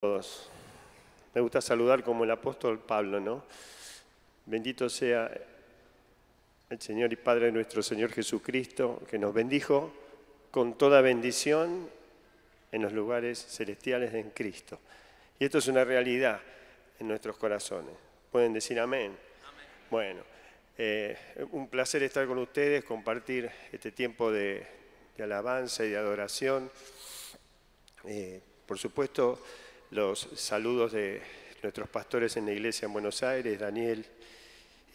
Todos. Me gusta saludar como el apóstol Pablo, ¿no? Bendito sea el Señor y Padre de nuestro Señor Jesucristo, que nos bendijo con toda bendición en los lugares celestiales en Cristo. Y esto es una realidad en nuestros corazones. ¿Pueden decir amén? Bueno, un placer estar con ustedes, compartir este tiempo de alabanza y de adoración. Por supuesto, los saludos de nuestros pastores en la iglesia en Buenos Aires, Daniel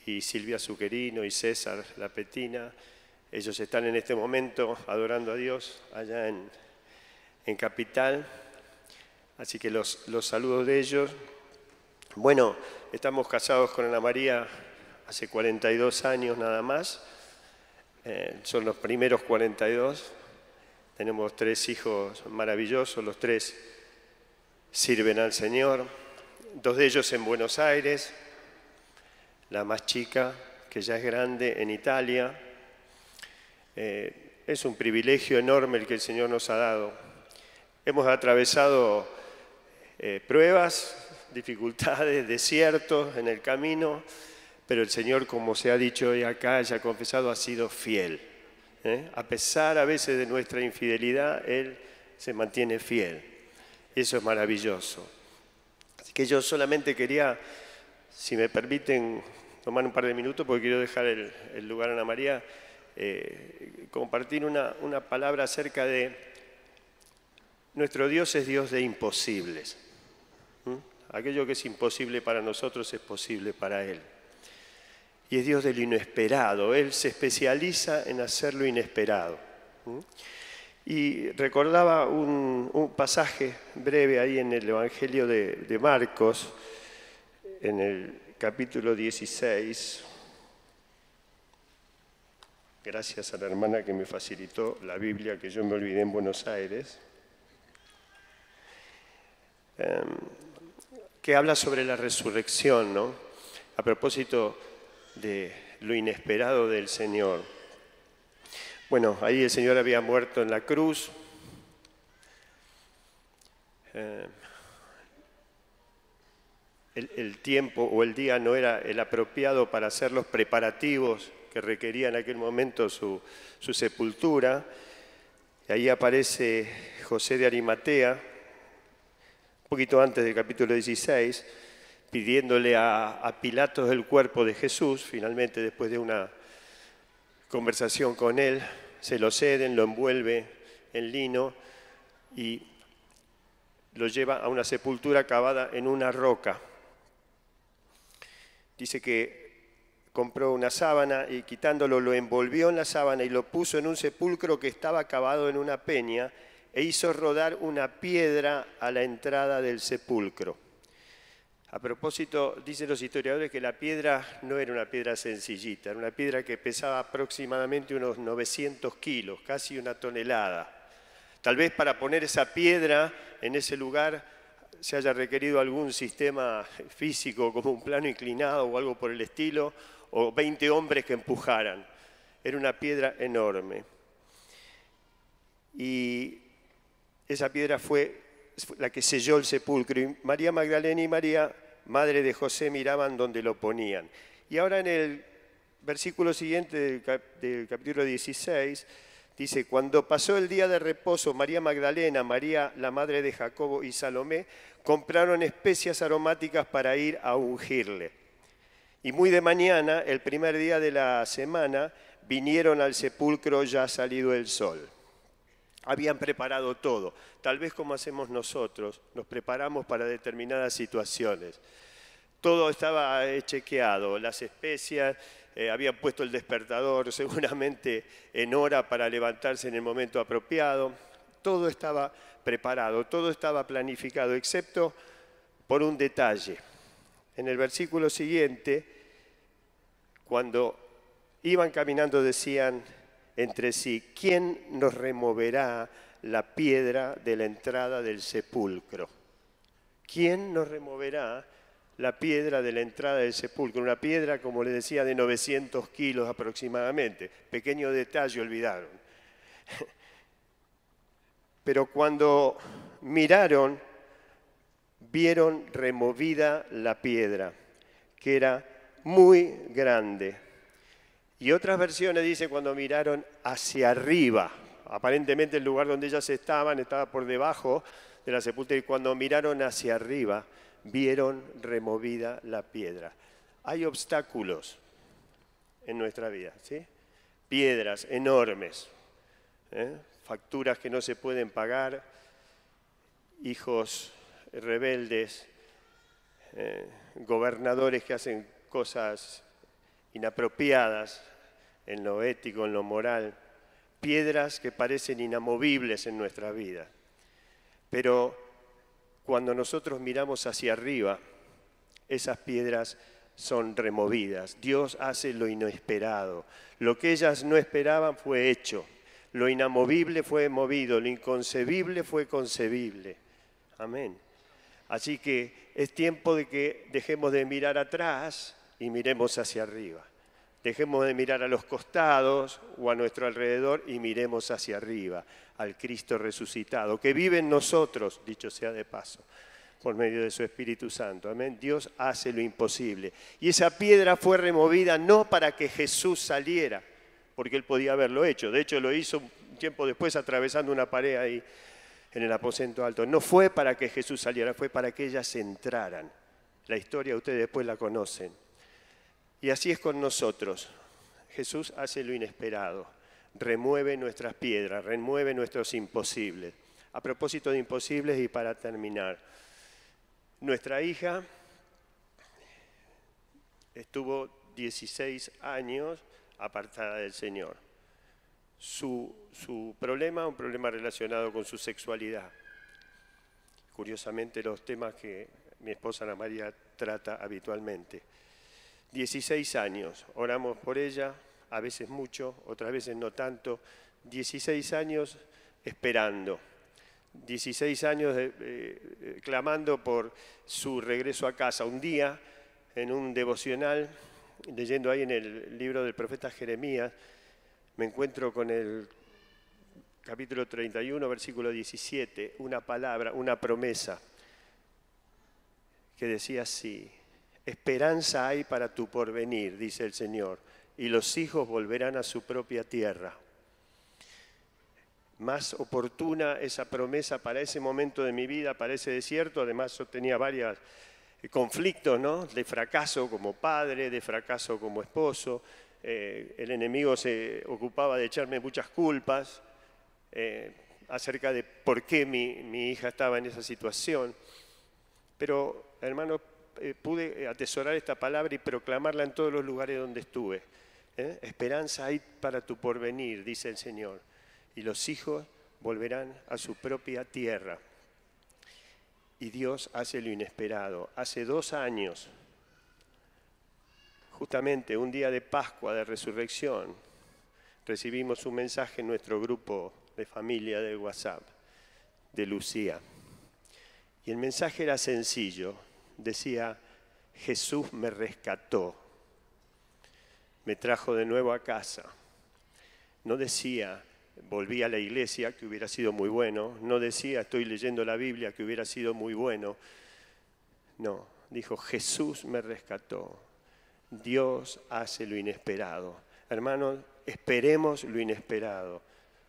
y Silvia Zuccherino y César Lapetina. Ellos están en este momento adorando a Dios allá en Capital, así que los saludos de ellos. Bueno, estamos casados con Ana María hace 42 años nada más, son los primeros 42. Tenemos 3 hijos maravillosos, los 3 sirven al Señor, 2 de ellos en Buenos Aires, la más chica, que ya es grande, en Italia. Es un privilegio enorme el que el Señor nos ha dado. Hemos atravesado pruebas, dificultades, desiertos en el camino, pero el Señor, como se ha dicho hoy acá, ya ha confesado, ha sido fiel. A pesar a veces de nuestra infidelidad, Él se mantiene fiel. Eso es maravilloso. Así que yo solamente quería, si me permiten, tomar un par de minutos, porque quiero dejar el lugar a Ana María, compartir una palabra acerca de nuestro Dios es Dios de imposibles. Aquello que es imposible para nosotros es posible para Él. Y es Dios del inesperado. Él se especializa en hacer lo inesperado. Y recordaba un pasaje breve ahí en el Evangelio de Marcos, en el capítulo 16. Gracias a la hermana que me facilitó la Biblia que yo me olvidé en Buenos Aires. Que habla sobre la resurrección, ¿no? A propósito de lo inesperado del Señor. Bueno, ahí el Señor había muerto en la cruz. El tiempo o el día no era el apropiado para hacer los preparativos que requería en aquel momento su sepultura. Y ahí aparece José de Arimatea, un poquito antes del capítulo 16, pidiéndole a Pilatos el cuerpo de Jesús. Finalmente, después de una conversación con él, se lo ceden, lo envuelve en lino y lo lleva a una sepultura cavada en una roca. Dice que compró una sábana y quitándolo lo envolvió en la sábana y lo puso en un sepulcro que estaba cavado en una peña e hizo rodar una piedra a la entrada del sepulcro. A propósito, dicen los historiadores que la piedra no era una piedra sencillita, era una piedra que pesaba aproximadamente unos 900 kilos, casi una tonelada. Tal vez para poner esa piedra en ese lugar se haya requerido algún sistema físico como un plano inclinado o algo por el estilo, o 20 hombres que empujaran. Era una piedra enorme. Y esa piedra fue la que selló el sepulcro. Y María Magdalena y María, madre de José, miraban donde lo ponían. Y ahora en el versículo siguiente del capítulo 16, dice, cuando pasó el día de reposo, María Magdalena, María la madre de Jacobo y Salomé, compraron especias aromáticas para ir a ungirle. Y muy de mañana, el primer día de la semana, vinieron al sepulcro ya salido el sol. Habían preparado todo, tal vez como hacemos nosotros, nos preparamos para determinadas situaciones. Todo estaba chequeado, las especias, habían puesto el despertador seguramente en hora para levantarse en el momento apropiado. Todo estaba preparado, todo estaba planificado, excepto por un detalle. En el versículo siguiente, cuando iban caminando decían entre sí, ¿quién nos removerá la piedra de la entrada del sepulcro? ¿Quién nos removerá la piedra de la entrada del sepulcro? Una piedra, como les decía, de 900 kilos aproximadamente. Pequeño detalle, olvidaron. Pero cuando miraron, vieron removida la piedra, que era muy grande. Y otras versiones dicen cuando miraron hacia arriba. Aparentemente el lugar donde ellas estaban estaba por debajo de la sepultura, y cuando miraron hacia arriba, vieron removida la piedra. Hay obstáculos en nuestra vida, ¿sí? Piedras enormes, facturas que no se pueden pagar, hijos rebeldes, gobernadores que hacen cosas inapropiadas en lo ético, en lo moral, piedras que parecen inamovibles en nuestra vida. Pero cuando nosotros miramos hacia arriba, esas piedras son removidas. Dios hace lo inesperado. Lo que ellas no esperaban fue hecho. Lo inamovible fue movido, lo inconcebible fue concebible. Amén. Así que es tiempo de que dejemos de mirar atrás y miremos hacia arriba. Dejemos de mirar a los costados o a nuestro alrededor y miremos hacia arriba, al Cristo resucitado, que vive en nosotros, dicho sea de paso, por medio de su Espíritu Santo. Amén. Dios hace lo imposible. Y esa piedra fue removida no para que Jesús saliera, porque él podía haberlo hecho. De hecho, lo hizo un tiempo después atravesando una pared ahí en el aposento alto. No fue para que Jesús saliera, fue para que ellas entraran. La historia ustedes después la conocen. Y así es con nosotros. Jesús hace lo inesperado, remueve nuestras piedras, remueve nuestros imposibles. A propósito de imposibles y para terminar, nuestra hija estuvo 16 años apartada del Señor. Su problema, un problema relacionado con su sexualidad. Curiosamente los temas que mi esposa Ana María trata habitualmente. 16 años, oramos por ella, a veces mucho, otras veces no tanto. 16 años esperando, 16 años clamando por su regreso a casa. Un día, en un devocional, leyendo ahí en el libro del profeta Jeremías, me encuentro con el capítulo 31, versículo 17, una palabra, una promesa, que decía así: esperanza hay para tu porvenir, dice el Señor, y los hijos volverán a su propia tierra. Más oportuna esa promesa para ese momento de mi vida, para ese desierto. Además yo tenía varios conflictos, ¿no? De fracaso como padre, de fracaso como esposo. El enemigo se ocupaba de echarme muchas culpas acerca de por qué mi hija estaba en esa situación. Pero, hermano, pude atesorar esta palabra y proclamarla en todos los lugares donde estuve. Esperanza hay para tu porvenir, dice el Señor, y los hijos volverán a su propia tierra. Y Dios hace lo inesperado. Hace 2 años, justamente un día de Pascua, de Resurrección, recibimos un mensaje en nuestro grupo de familia de WhatsApp, de Lucía. Y el mensaje era sencillo, decía: Jesús me rescató, me trajo de nuevo a casa. No decía: volví a la iglesia, que hubiera sido muy bueno. No decía: estoy leyendo la Biblia, que hubiera sido muy bueno. No, dijo: Jesús me rescató. Dios hace lo inesperado. Hermanos, esperemos lo inesperado,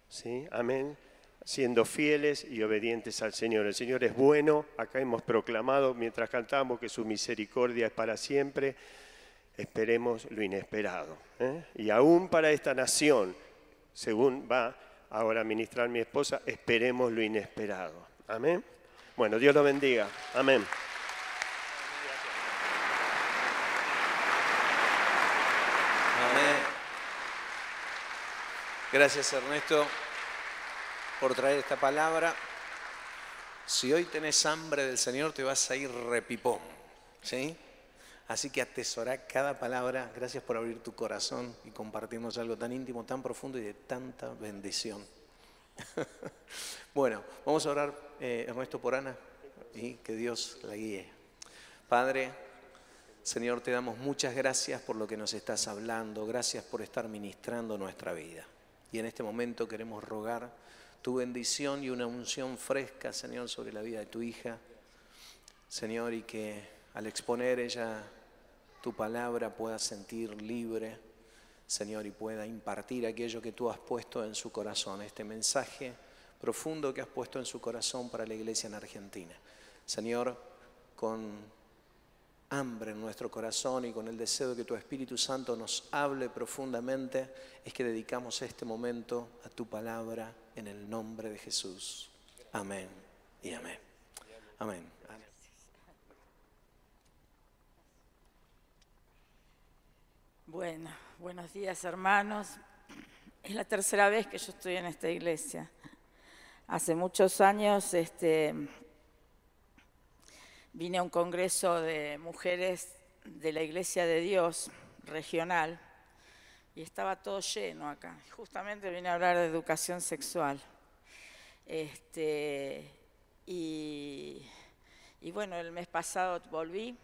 ¿sí? Amén. Siendo fieles y obedientes al Señor. El Señor es bueno. Acá hemos proclamado mientras cantamos que su misericordia es para siempre. Esperemos lo inesperado, Y aún para esta nación, según va ahora a ministrar mi esposa, esperemos lo inesperado. Amén. Bueno, Dios lo bendiga. Amén. Amén. Gracias, Ernesto, por traer esta palabra. Si hoy tenés hambre del Señor, te vas a ir repipón, ¿sí? Así que atesorá cada palabra. Gracias por abrir tu corazón y compartirnos algo tan íntimo, tan profundo y de tanta bendición. Bueno, vamos a orar, Ernesto, por Ana, y que Dios la guíe. Padre, Señor, te damos muchas gracias por lo que nos estás hablando. Gracias por estar ministrando nuestra vida. Y en este momento queremos rogar tu bendición y una unción fresca, Señor, sobre la vida de tu hija. Señor, y que al exponer ella tu palabra pueda sentir libre, Señor, y pueda impartir aquello que tú has puesto en su corazón, este mensaje profundo que has puesto en su corazón para la iglesia en Argentina. Señor, con hambre en nuestro corazón y con el deseo de que tu Espíritu Santo nos hable profundamente, es que dedicamos este momento a tu palabra en el nombre de Jesús. Amén y amén. Amén. Bueno, buenos días, hermanos. Es la tercera vez que yo estoy en esta iglesia. Hace muchos años vine a un congreso de mujeres de la Iglesia de Dios regional y estaba todo lleno acá. Justamente vine a hablar de educación sexual. Y bueno, el mes pasado volví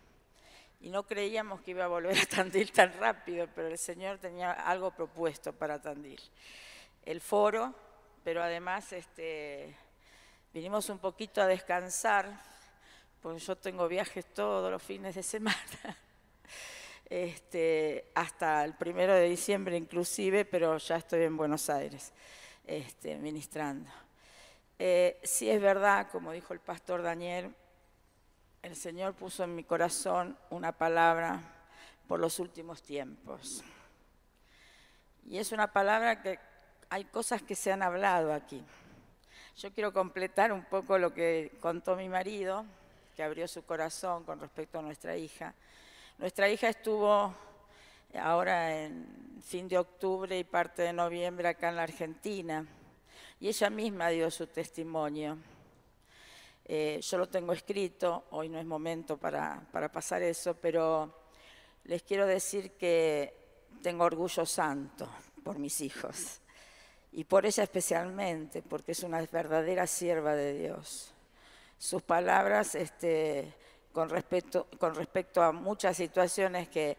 y no creíamos que iba a volver a Tandil tan rápido, pero el Señor tenía algo propuesto para Tandil. El foro, pero además vinimos un poquito a descansar, porque yo tengo viajes todos los fines de semana, hasta el 1 de diciembre inclusive, pero ya estoy en Buenos Aires ministrando. Sí es verdad, como dijo el pastor Daniel, el Señor puso en mi corazón una palabra por los últimos tiempos. Y es una palabra que hay cosas que se han hablado aquí. Yo quiero completar un poco lo que contó mi marido, que abrió su corazón con respecto a nuestra hija. Nuestra hija estuvo ahora en fin de octubre y parte de noviembre acá en la Argentina, y ella misma dio su testimonio. Yo lo tengo escrito, hoy no es momento para pasar eso, pero les quiero decir que tengo orgullo santo por mis hijos, y por ella especialmente, porque es una verdadera sierva de Dios. Sus palabras con respecto a muchas situaciones que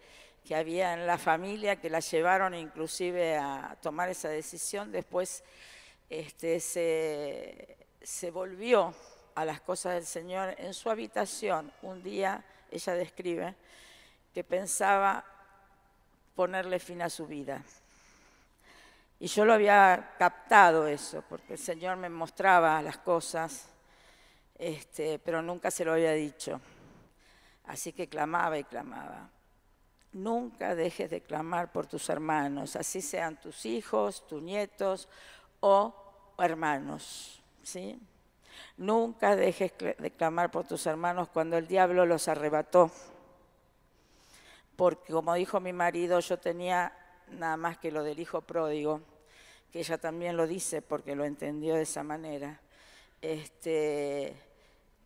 había en la familia que la llevaron inclusive a tomar esa decisión, después se volvió a las cosas del Señor. En su habitación, un día, ella describe que pensaba ponerle fin a su vida. Y yo lo había captado eso, porque el Señor me mostraba las cosas, pero nunca se lo había dicho. Así que clamaba y clamaba. Nunca dejes de clamar por tus hermanos, así sean tus hijos, tus nietos o hermanos, ¿sí? Nunca dejes de clamar por tus hermanos cuando el diablo los arrebató. Porque como dijo mi marido, yo tenía nada más que lo del hijo pródigo, que ella también lo dice porque lo entendió de esa manera.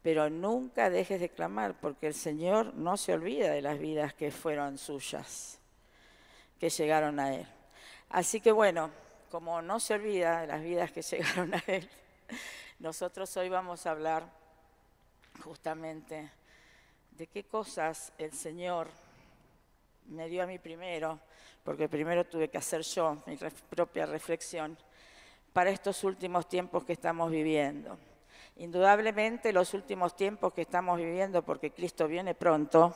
Pero nunca dejes de clamar, porque el Señor no se olvida de las vidas que fueron suyas, que llegaron a Él. Así que bueno, como no se olvida de las vidas que llegaron a Él, nosotros hoy vamos a hablar justamente de qué cosas el Señor me dio a mí primero, porque primero tuve que hacer yo mi propia reflexión para estos últimos tiempos que estamos viviendo. Indudablemente los últimos tiempos que estamos viviendo, porque Cristo viene pronto,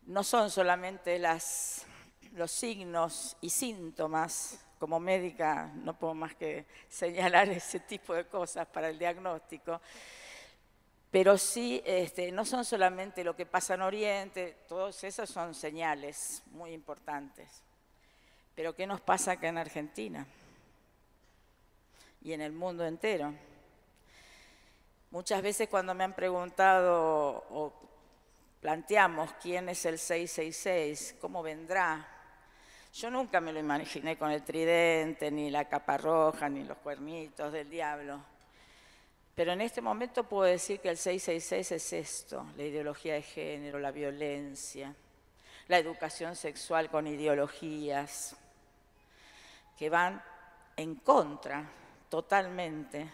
no son solamente los signos y síntomas. Como médica no puedo más que señalar ese tipo de cosas para el diagnóstico, pero sí no son solamente lo que pasa en Oriente, todos esos son señales muy importantes. Pero ¿qué nos pasa acá en Argentina y en el mundo entero? Muchas veces cuando me han preguntado o planteamos quién es el 666, cómo vendrá, yo nunca me lo imaginé con el tridente, ni la capa roja, ni los cuernitos del diablo. Pero en este momento puedo decir que el 666 es esto: la ideología de género, la violencia, la educación sexual con ideologías que van en contra totalmente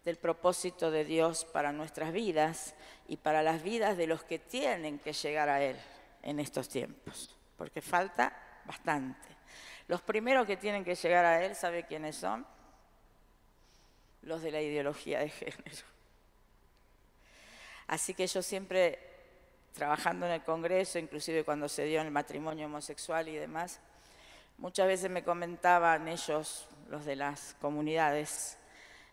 del propósito de Dios para nuestras vidas y para las vidas de los que tienen que llegar a Él en estos tiempos, porque falta bastante. Los primeros que tienen que llegar a Él, ¿sabe quiénes son? Los de la ideología de género. Así que yo siempre, trabajando en el Congreso, inclusive cuando se dio el matrimonio homosexual y demás, muchas veces me comentaban ellos, los de las comunidades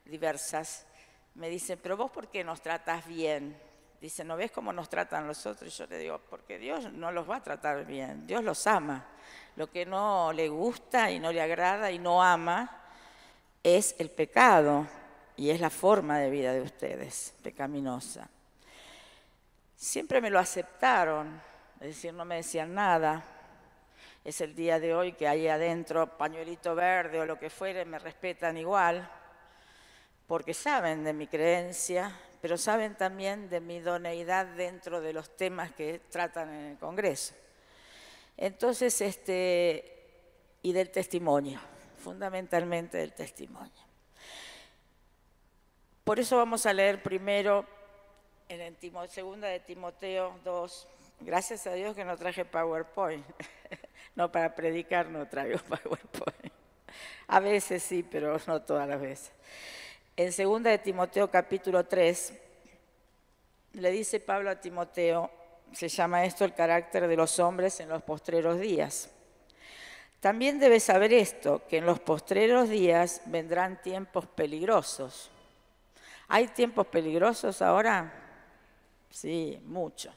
diversas, me dicen, pero vos ¿por qué nos tratás bien? Dicen, ¿no ves cómo nos tratan los otros? Y yo le digo, porque Dios no los va a tratar bien, Dios los ama. Lo que no le gusta y no le agrada y no ama es el pecado y es la forma de vida de ustedes, pecaminosa. Siempre me lo aceptaron, es decir, no me decían nada. Es el día de hoy que ahí adentro, pañuelito verde o lo que fuere, me respetan igual, porque saben de mi creencia, pero saben también de mi idoneidad dentro de los temas que tratan en el Congreso. Entonces, y del testimonio, fundamentalmente del testimonio. Por eso vamos a leer primero en segunda de Timoteo 2. Gracias a Dios que no traje PowerPoint. No, para predicar no traigo PowerPoint. A veces sí, pero no todas las veces. En segunda de Timoteo capítulo 3, le dice Pablo a Timoteo, se llama esto el carácter de los hombres en los postreros días. También debes saber esto, que en los postreros días vendrán tiempos peligrosos. ¿Hay tiempos peligrosos ahora? Sí, mucho.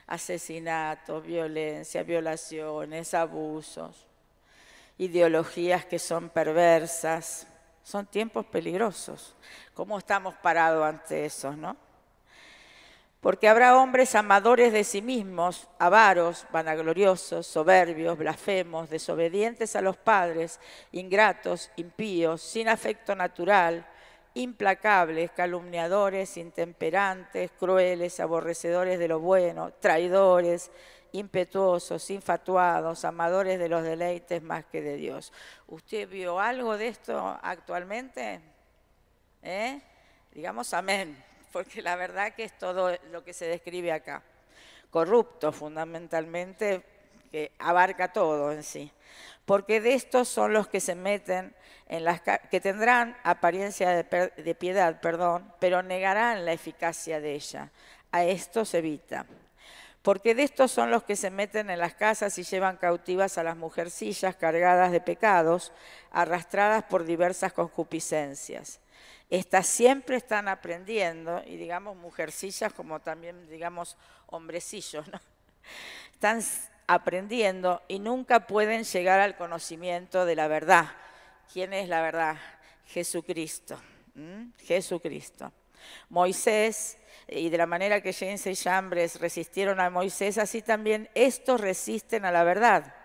Asesinatos, violencia, violaciones, abusos, ideologías que son perversas. Son tiempos peligrosos. ¿Cómo estamos parados ante esos, no? Porque habrá hombres amadores de sí mismos, avaros, vanagloriosos, soberbios, blasfemos, desobedientes a los padres, ingratos, impíos, sin afecto natural, implacables, calumniadores, intemperantes, crueles, aborrecedores de lo bueno, traidores, impetuosos, infatuados, amadores de los deleites más que de Dios. ¿Usted vio algo de esto actualmente? Digamos amén. Porque la verdad que es todo lo que se describe acá. Corrupto, fundamentalmente, que abarca todo en sí. Porque de estos son los que se meten en las que tendrán apariencia de piedad, pero negarán la eficacia de ella. A estos evita. Porque de estos son los que se meten en las casas y llevan cautivas a las mujercillas cargadas de pecados, arrastradas por diversas concupiscencias. Estas siempre están aprendiendo, y digamos mujercillas como también digamos hombrecillos, ¿no? Están aprendiendo y nunca pueden llegar al conocimiento de la verdad. ¿Quién es la verdad? Jesucristo. Jesucristo. Moisés, y de la manera que James y Chambres resistieron a Moisés, así también estos resisten a la verdad.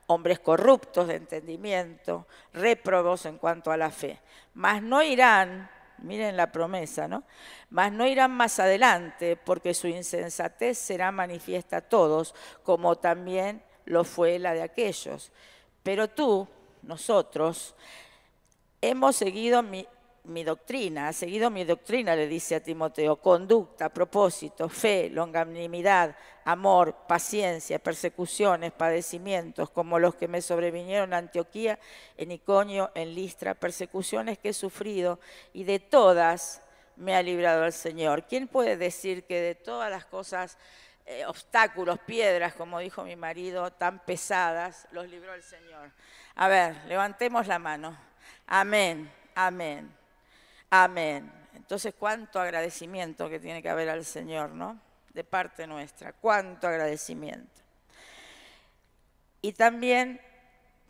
Hombres corruptos de entendimiento, réprobos en cuanto a la fe. Mas no irán, miren la promesa, ¿no? Mas no irán más adelante, porque su insensatez será manifiesta a todos, como también lo fue la de aquellos. Pero tú, nosotros, hemos seguido mi doctrina, ha seguido mi doctrina, le dice a Timoteo, conducta, propósito, fe, longanimidad, amor, paciencia, persecuciones, padecimientos, como los que me sobrevinieron en Antioquía, en Iconio, en Listra, persecuciones que he sufrido, y de todas me ha librado el Señor. ¿Quién puede decir que de todas las cosas, obstáculos, piedras, como dijo mi marido, tan pesadas, los libró el Señor? A ver, levantemos la mano. Amén, amén. Amén. Entonces, cuánto agradecimiento que tiene que haber al Señor, ¿no? De parte nuestra, cuánto agradecimiento. Y también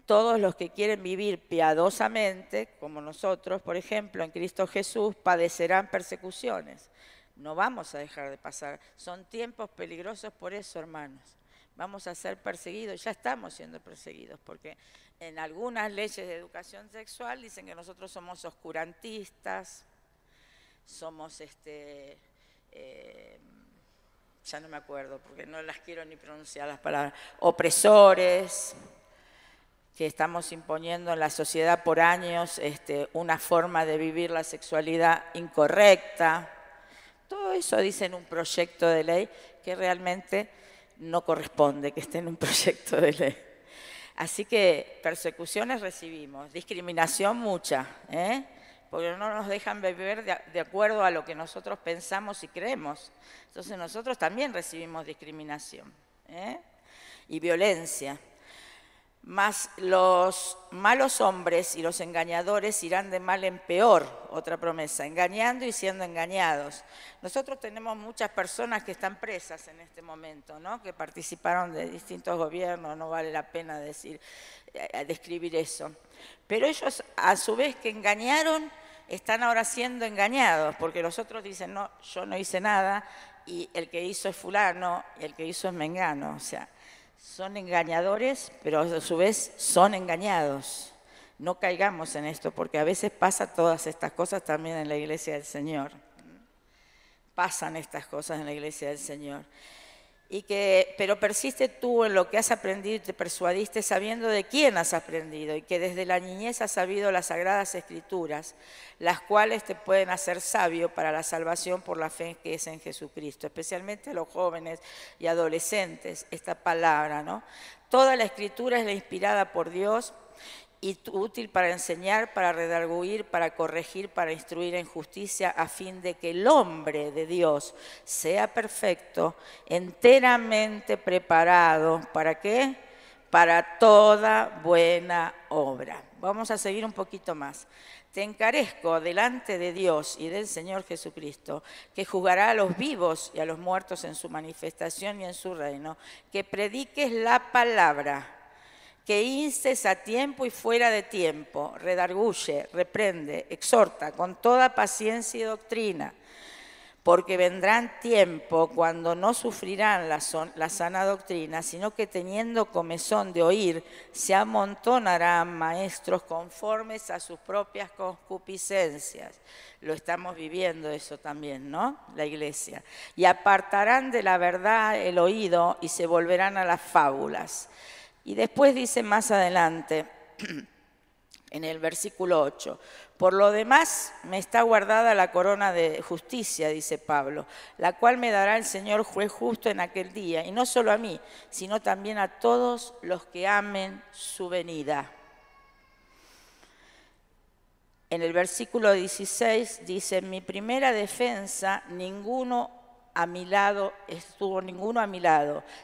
todos los que quieren vivir piadosamente, como nosotros, por ejemplo, en Cristo Jesús, padecerán persecuciones. No vamos a dejar de pasar. Son tiempos peligrosos por eso, hermanos. Vamos a ser perseguidos, ya estamos siendo perseguidos, porque en algunas leyes de educación sexual dicen que nosotros somos oscurantistas, somos, ya no me acuerdo, porque no las quiero ni pronunciar las palabras, opresores, que estamos imponiendo en la sociedad por años una forma de vivir la sexualidad incorrecta. Todo eso dice en un proyecto de ley que realmente no corresponde que esté en un proyecto de ley. Así que persecuciones recibimos, discriminación mucha, porque no nos dejan beber de acuerdo a lo que nosotros pensamos y creemos. Entonces nosotros también recibimos discriminación y violencia. Mas los malos hombres y los engañadores irán de mal en peor, otra promesa, engañando y siendo engañados. Nosotros tenemos muchas personas que están presas en este momento, ¿no? Que participaron de distintos gobiernos, no vale la pena describir eso. Pero ellos, a su vez que engañaron, están ahora siendo engañados, porque los otros dicen, no, yo no hice nada, y el que hizo es fulano, y el que hizo es mengano, o sea, son engañadores, pero a su vez son engañados. No caigamos en esto, porque a veces pasa todas estas cosas también en la iglesia del Señor. Pasan estas cosas en la iglesia del Señor. Pero persiste tú en lo que has aprendido y te persuadiste sabiendo de quién has aprendido y que desde la niñez has sabido las sagradas escrituras, las cuales te pueden hacer sabio para la salvación por la fe que es en Jesucristo, especialmente los jóvenes y adolescentes, esta palabra, ¿no? Toda la escritura es la inspirada por Dios y útil para enseñar, para redarguir, para corregir, para instruir en justicia, a fin de que el hombre de Dios sea perfecto, enteramente preparado. ¿Para qué? Para toda buena obra. Vamos a seguir un poquito más. Te encarezco delante de Dios y del Señor Jesucristo, que juzgará a los vivos y a los muertos en su manifestación y en su reino, que prediques la palabra, que instes a tiempo y fuera de tiempo, redarguye, reprende, exhorta con toda paciencia y doctrina, porque vendrán tiempo cuando no sufrirán la sana doctrina, sino que teniendo comezón de oír, se amontonarán maestros conformes a sus propias concupiscencias. Lo estamos viviendo eso también, ¿no? La iglesia. Y apartarán de la verdad el oído y se volverán a las fábulas. Y después dice más adelante, en el versículo 8, por lo demás me está guardada la corona de justicia, dice Pablo, la cual me dará el Señor juez justo en aquel día, y no solo a mí, sino también a todos los que amen su venida. En el versículo 16 dice, mi primera defensa, ninguno a mi lado,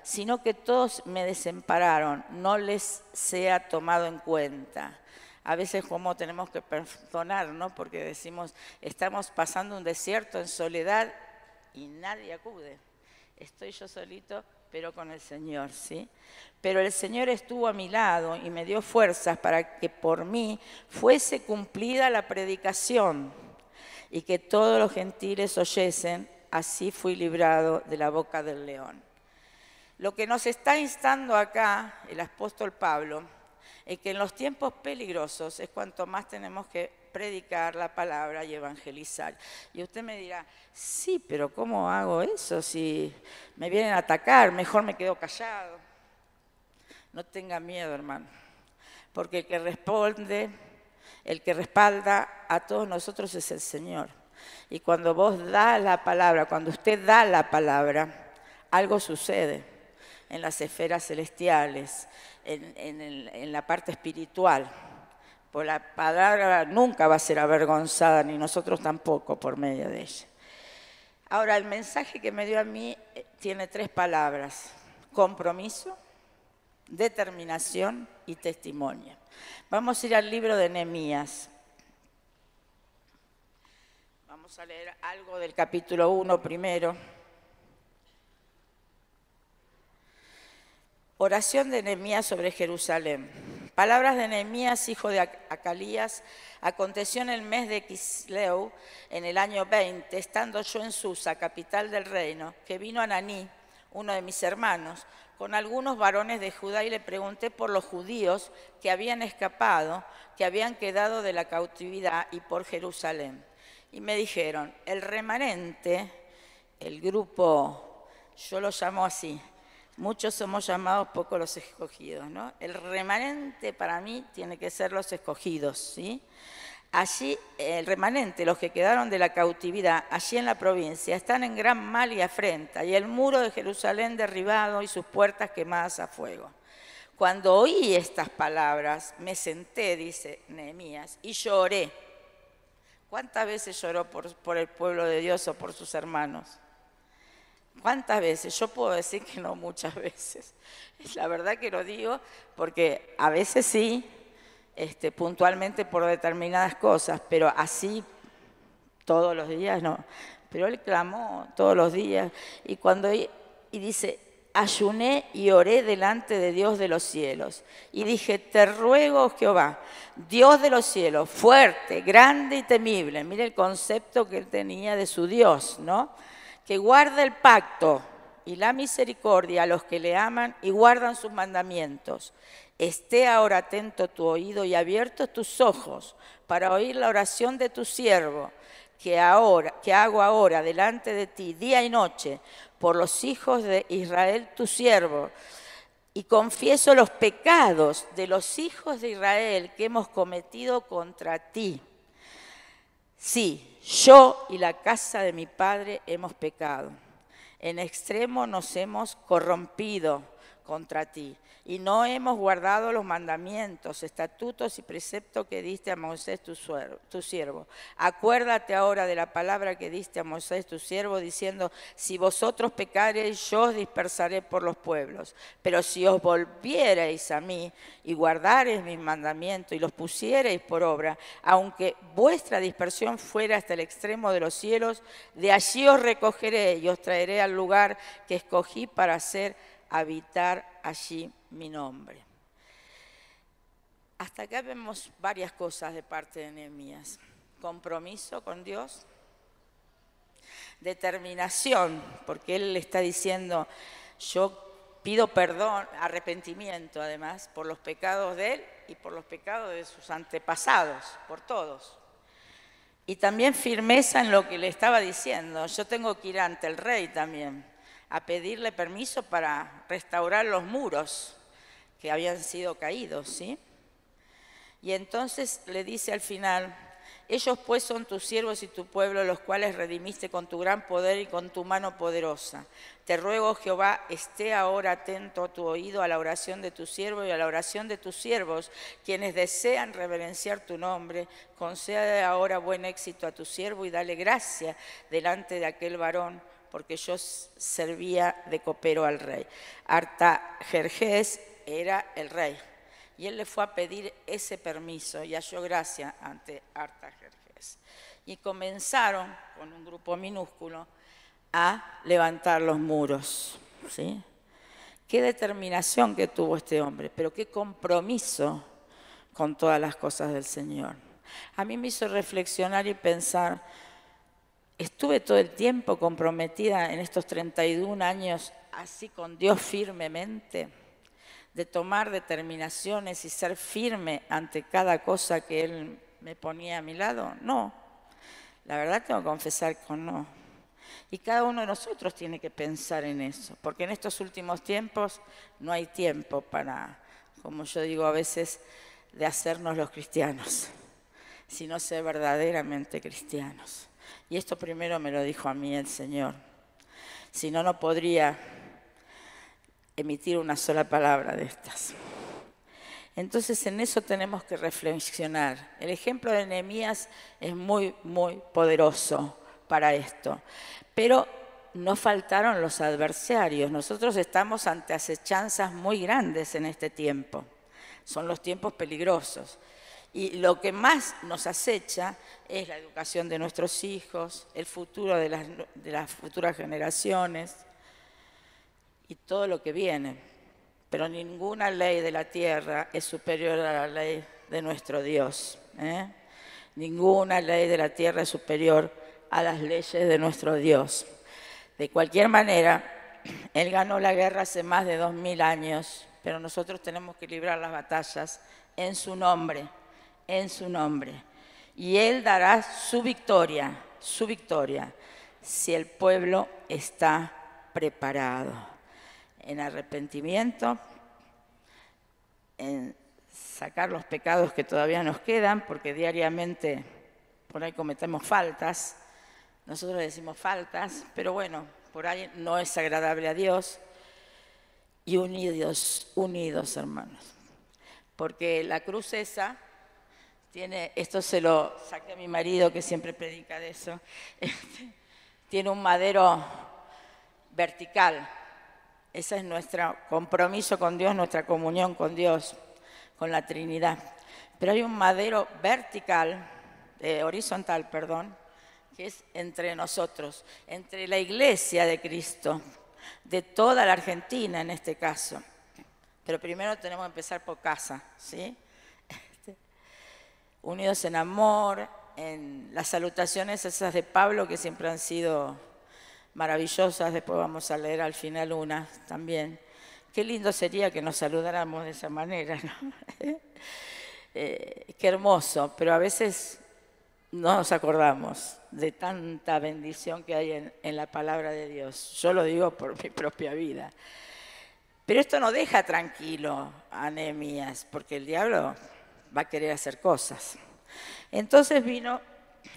sino que todos me desampararon, no les sea tomado en cuenta. A veces como tenemos que perdonar, ¿no? Porque decimos, estamos pasando un desierto en soledad y nadie acude. Estoy yo solito, pero con el Señor, ¿sí? Pero el Señor estuvo a mi lado y me dio fuerzas para que por mí fuese cumplida la predicación y que todos los gentiles oyesen. Así fui librado de la boca del león. Lo que nos está instando acá el apóstol Pablo es que en los tiempos peligrosos es cuanto más tenemos que predicar la palabra y evangelizar. Y usted me dirá, sí, pero ¿cómo hago eso? Si me vienen a atacar, mejor me quedo callado. No tenga miedo, hermano, porque el que responde, el que respalda a todos nosotros es el Señor. Y cuando vos das la palabra, cuando usted da la palabra, algo sucede en las esferas celestiales, en la parte espiritual. Pues la palabra nunca va a ser avergonzada, ni nosotros tampoco por medio de ella. Ahora, el mensaje que me dio a mí tiene 3 palabras: compromiso, determinación y testimonio. Vamos a ir al libro de Nehemías. Vamos a leer algo del capítulo 1 primero. Oración de Nehemías sobre Jerusalén. Palabras de Nehemías, hijo de Acalías. Aconteció en el mes de Quisleu, en el año 20, estando yo en Susa, capital del reino, que vino Ananí, uno de mis hermanos, con algunos varones de Judá, y le pregunté por los judíos que habían escapado, que habían quedado de la cautividad, y por Jerusalén. Y me dijeron, el remanente, el grupo, yo lo llamo así, muchos somos llamados, pocos los escogidos, ¿no? El remanente para mí tiene que ser los escogidos, ¿sí? Allí, el remanente, los que quedaron de la cautividad, allí en la provincia, están en gran mal y afrenta, y el muro de Jerusalén derribado y sus puertas quemadas a fuego. Cuando oí estas palabras, me senté, dice Nehemías, y lloré ¿Cuántas veces lloró por el pueblo de Dios o por sus hermanos? ¿Cuántas veces? Yo puedo decir que no muchas veces. Es la verdad que lo digo porque a veces sí, puntualmente por determinadas cosas, pero así todos los días no. Pero él clamó todos los días y dice, ayuné y oré delante de Dios de los cielos. Y dije, te ruego, Jehová, Dios de los cielos, fuerte, grande y temible. Mire el concepto que él tenía de su Dios, ¿no? Que guarda el pacto y la misericordia a los que le aman y guardan sus mandamientos. Esté ahora atento tu oído y abiertos tus ojos para oír la oración de tu siervo, que hago ahora delante de ti día y noche por los hijos de Israel tu siervo, y confieso los pecados de los hijos de Israel que hemos cometido contra ti. Sí, yo y la casa de mi padre hemos pecado. En extremo nos hemos corrompido contra ti y no hemos guardado los mandamientos, estatutos y preceptos que diste a Moisés tu siervo. Acuérdate ahora de la palabra que diste a Moisés tu siervo, diciendo, si vosotros pecareis, yo os dispersaré por los pueblos. Pero si os volviereis a mí y guardareis mis mandamientos y los pusiereis por obra, aunque vuestra dispersión fuera hasta el extremo de los cielos, de allí os recogeré y os traeré al lugar que escogí para habitar allí mi nombre. Hasta acá vemos varias cosas de parte de Nehemías. Compromiso con Dios, determinación, porque él le está diciendo, yo pido perdón, arrepentimiento además, por los pecados de él y por los pecados de sus antepasados, por todos. Y también firmeza en lo que le estaba diciendo, yo tengo que ir ante el rey también, a pedirle permiso para restaurar los muros que habían sido caídos, ¿sí? Y entonces le dice al final, ellos pues son tus siervos y tu pueblo, los cuales redimiste con tu gran poder y con tu mano poderosa. Te ruego, Jehová, esté ahora atento a tu oído a la oración de tu siervo y a la oración de tus siervos, quienes desean reverenciar tu nombre. Concede ahora buen éxito a tu siervo y dale gracia delante de aquel varón, porque yo servía de copero al rey. Artajerjes era el rey, y él le fue a pedir ese permiso y halló gracia ante Artajerjes. Y comenzaron, con un grupo minúsculo, a levantar los muros, ¿sí? Qué determinación que tuvo este hombre, pero qué compromiso con todas las cosas del Señor. A mí me hizo reflexionar y pensar, estuve todo el tiempo comprometida en estos 31 años así con Dios firmemente, de tomar determinaciones y ser firme ante cada cosa que Él me ponía a mi lado. No, la verdad tengo que confesar que no. Y cada uno de nosotros tiene que pensar en eso, porque en estos últimos tiempos no hay tiempo para, como yo digo a veces, de hacernos los cristianos, sino ser verdaderamente cristianos. Y esto primero me lo dijo a mí el Señor. Si no, no podría emitir una sola palabra de estas. Entonces en eso tenemos que reflexionar. El ejemplo de Nehemías es muy, muy poderoso para esto. Pero no faltaron los adversarios. Nosotros estamos ante acechanzas muy grandes en este tiempo. Son los tiempos peligrosos. Y lo que más nos acecha es la educación de nuestros hijos, el futuro de las futuras generaciones y todo lo que viene. Pero ninguna ley de la tierra es superior a la ley de nuestro Dios, ¿eh? Ninguna ley de la tierra es superior a las leyes de nuestro Dios. De cualquier manera, Él ganó la guerra hace más de 2000 años, pero nosotros tenemos que librar las batallas en su nombre. En su nombre. Y Él dará su victoria, si el pueblo está preparado. En arrepentimiento, en sacar los pecados que todavía nos quedan, porque diariamente por ahí cometemos faltas. Nosotros decimos faltas, pero bueno, por ahí no es agradable a Dios. Y unidos, hermanos. Porque la cruz esa Esto se lo saqué a mi marido, que siempre predica de eso. Tiene un madero vertical. Ese es nuestro compromiso con Dios, nuestra comunión con Dios, con la Trinidad. Pero hay un madero vertical, horizontal, perdón, que es entre nosotros, entre la Iglesia de Cristo, de toda la Argentina en este caso. Pero primero tenemos que empezar por casa, ¿sí? Unidos en amor, en las salutaciones esas de Pablo que siempre han sido maravillosas, después vamos a leer al final una también. Qué lindo sería que nos saludáramos de esa manera, ¿no? Qué hermoso, pero a veces no nos acordamos de tanta bendición que hay en la palabra de Dios. Yo lo digo por mi propia vida. Pero esto no deja tranquilo a Nehemías, porque el diablo va a querer hacer cosas. Entonces vino,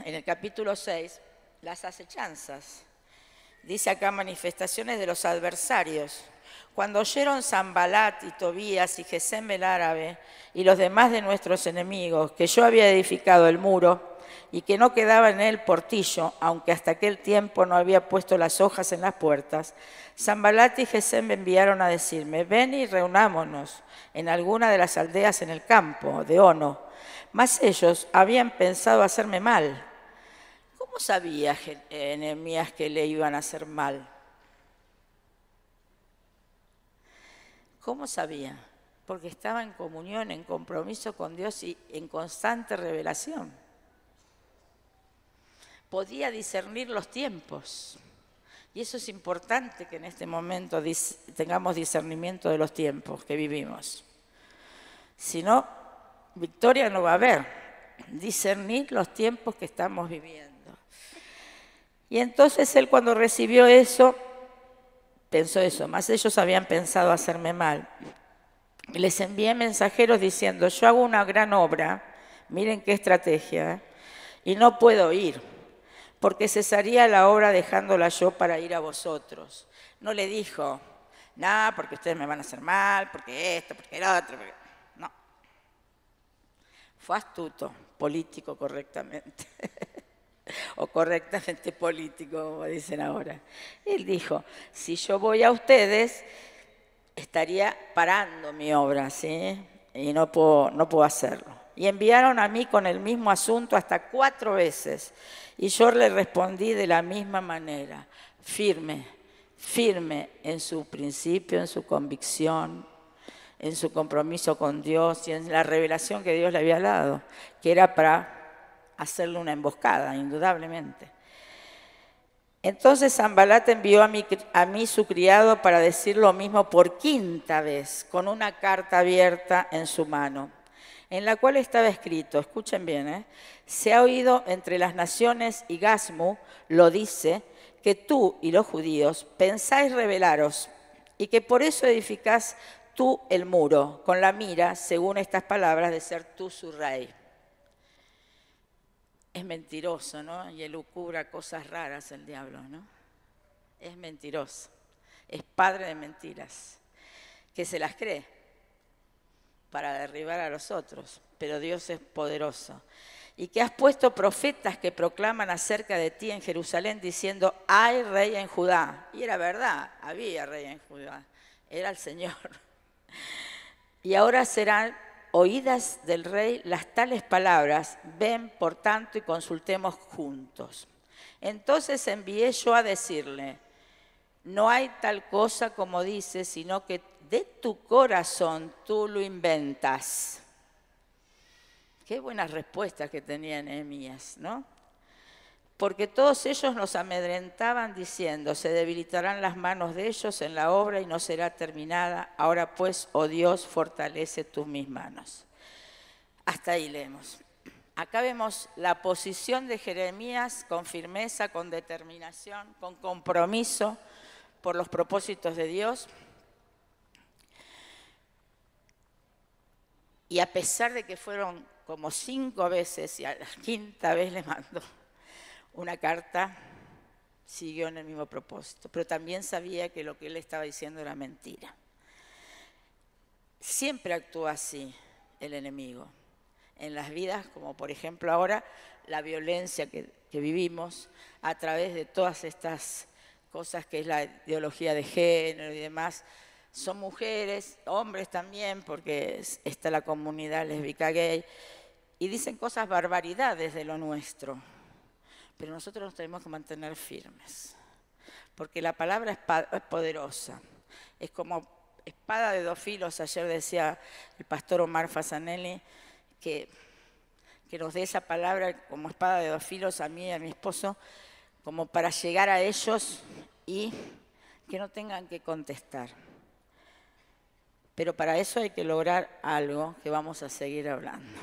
en el capítulo 6, las acechanzas. Dice acá manifestaciones de los adversarios. Cuando oyeron Sanbalat y Tobías y Gesem el árabe y los demás de nuestros enemigos, que yo había edificado el muro y que no quedaba en él portillo, aunque hasta aquel tiempo no había puesto las hojas en las puertas, Sanbalat y Gesem me enviaron a decirme, ven y reunámonos en alguna de las aldeas en el campo de Ono. Mas ellos habían pensado hacerme mal. ¿Cómo sabía Nehemías que le iban a hacer mal? ¿Cómo sabía? Porque estaba en comunión, en compromiso con Dios y en constante revelación. Podía discernir los tiempos. Y eso es importante que en este momento tengamos discernimiento de los tiempos que vivimos. Si no, victoria no va a haber. Discernir los tiempos que estamos viviendo. Y entonces él, cuando recibió eso, pensó eso, más ellos habían pensado hacerme mal. Y les envié mensajeros diciendo, yo hago una gran obra, miren qué estrategia, y no puedo ir, porque cesaría la obra dejándola yo para ir a vosotros. No le dijo, nada, porque ustedes me van a hacer mal, porque esto, porque el otro, porque... no. Fue astuto, político correctamente. O correctamente político, como dicen ahora. Él dijo, si yo voy a ustedes, estaría parando mi obra, ¿sí? Y no puedo hacerlo. Y enviaron a mí con el mismo asunto hasta 4 veces. Y yo le respondí de la misma manera, firme en su principio, en su convicción, en su compromiso con Dios y en la revelación que Dios le había dado, que era para hacerle una emboscada, indudablemente. Entonces Sanbalat envió a mí su criado para decir lo mismo por 5ª vez, con una carta abierta en su mano, en la cual estaba escrito, escuchen bien, se ha oído entre las naciones y Gasmu lo dice, que tú y los judíos pensáis rebelaros y que por eso edificás tú el muro, con la mira, según estas palabras, de ser tú su rey. Es mentiroso, ¿no? Y elucubra cosas raras el diablo, ¿no? Es mentiroso. Es padre de mentiras. Que se las cree para derribar a los otros. Pero Dios es poderoso. Y que has puesto profetas que proclaman acerca de ti en Jerusalén diciendo, hay rey en Judá. Y era verdad, había rey en Judá. Era el Señor. Y ahora serán oídas del rey las tales palabras, ven por tanto y consultemos juntos. Entonces envié yo a decirle, no hay tal cosa como dices, sino que de tu corazón tú lo inventas. Qué buenas respuestas que tenía Nehemías, ¿no? Porque todos ellos nos amedrentaban diciendo, se debilitarán las manos de ellos en la obra y no será terminada. Ahora pues, oh Dios, fortalece tus mis manos. Hasta ahí leemos. Acá vemos la posición de Jeremías con firmeza, con determinación, con compromiso por los propósitos de Dios. Y a pesar de que fueron como 5 veces y a la 5ª vez le mandó una carta, siguió en el mismo propósito, pero también sabía que lo que él estaba diciendo era mentira. Siempre actúa así el enemigo. en las vidas, como por ejemplo ahora la violencia que vivimos a través de todas estas cosas que es la ideología de género y demás. Son mujeres, hombres también, porque está la comunidad lésbica gay, y dicen cosas barbaridades de lo nuestro, pero nosotros nos tenemos que mantener firmes, porque la palabra es poderosa, es como espada de dos filos. Ayer decía el pastor Omar Fasanelli que nos dé esa palabra como espada de dos filos a mí y a mi esposo, como para llegar a ellos y que no tengan que contestar. Pero para eso hay que lograr algo que vamos a seguir hablando.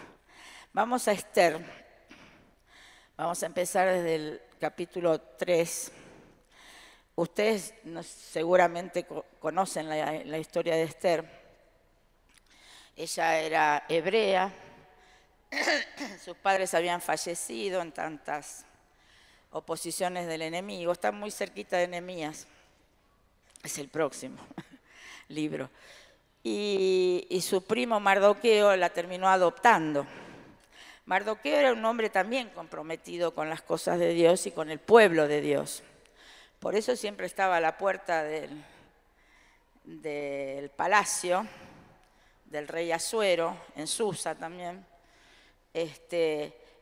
Vamos a Esther. Vamos a empezar desde el capítulo 3. Ustedes seguramente conocen la historia de Esther. Ella era hebrea. Sus padres habían fallecido en tantas oposiciones del enemigo. Está muy cerquita de Nehemías. Es el próximo libro. Y su primo Mardoqueo la terminó adoptando. Mardoqueo era un hombre también comprometido con las cosas de Dios y con el pueblo de Dios. Por eso siempre estaba a la puerta del palacio del rey Asuero, en Susa también,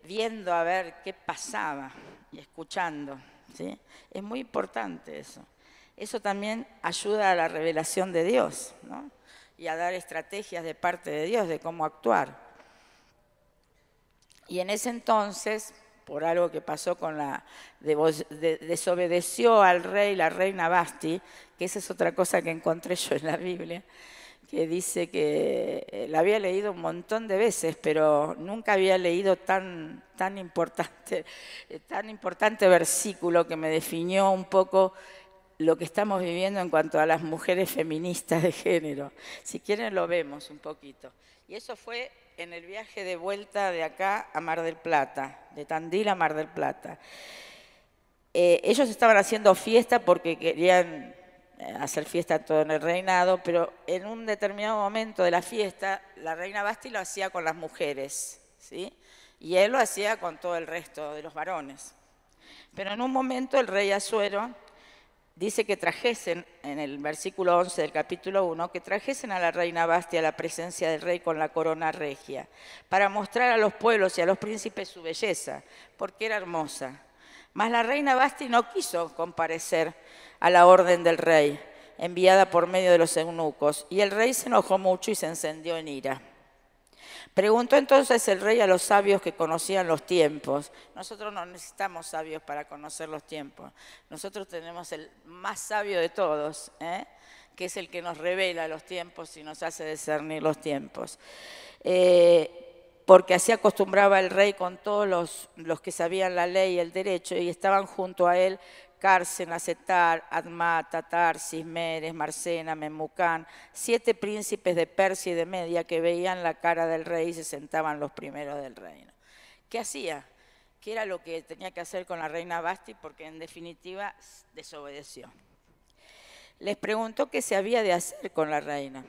viendo a ver qué pasaba y escuchando, ¿sí? Es muy importante eso. Eso también ayuda a la revelación de Dios, ¿no? Y a dar estrategias de parte de Dios de cómo actuar. Y en ese entonces, por algo que pasó con desobedeció al rey, la reina Vasti, que esa es otra cosa que encontré yo en la Biblia, que dice que la había leído un montón de veces, pero nunca había leído tan importante versículo que me definió un poco lo que estamos viviendo en cuanto a las mujeres feministas de género. Si quieren lo vemos un poquito. Y eso fue en el viaje de vuelta de acá a Mar del Plata, de Tandil a Mar del Plata. Ellos estaban haciendo fiesta porque querían hacer fiesta todo en el reinado, pero en un determinado momento de la fiesta, la reina Vasti lo hacía con las mujeres, ¿sí? Y él lo hacía con todo el resto de los varones. Pero en un momento el rey Asuero dice que trajesen, en el versículo 11 del capítulo 1, que trajesen a la reina Vasti a la presencia del rey con la corona regia, para mostrar a los pueblos y a los príncipes su belleza, porque era hermosa. Mas la reina Vasti no quiso comparecer a la orden del rey, enviada por medio de los eunucos, y el rey se enojó mucho y se encendió en ira. Preguntó entonces el rey a los sabios que conocían los tiempos. Nosotros no necesitamos sabios para conocer los tiempos. Nosotros tenemos el más sabio de todos, que es el que nos revela los tiempos y nos hace discernir los tiempos. Porque así acostumbraba el rey con todos los que sabían la ley y el derecho, y estaban junto a él Carsen, Asetar, Admata, Tarsis, Meres, Marsena, Memucán, 7 príncipes de Persia y de Media que veían la cara del rey y se sentaban los primeros del reino. ¿Qué hacía? ¿Qué era lo que tenía que hacer con la reina Vasti? Porque en definitiva desobedeció. Les preguntó qué se había de hacer con la reina,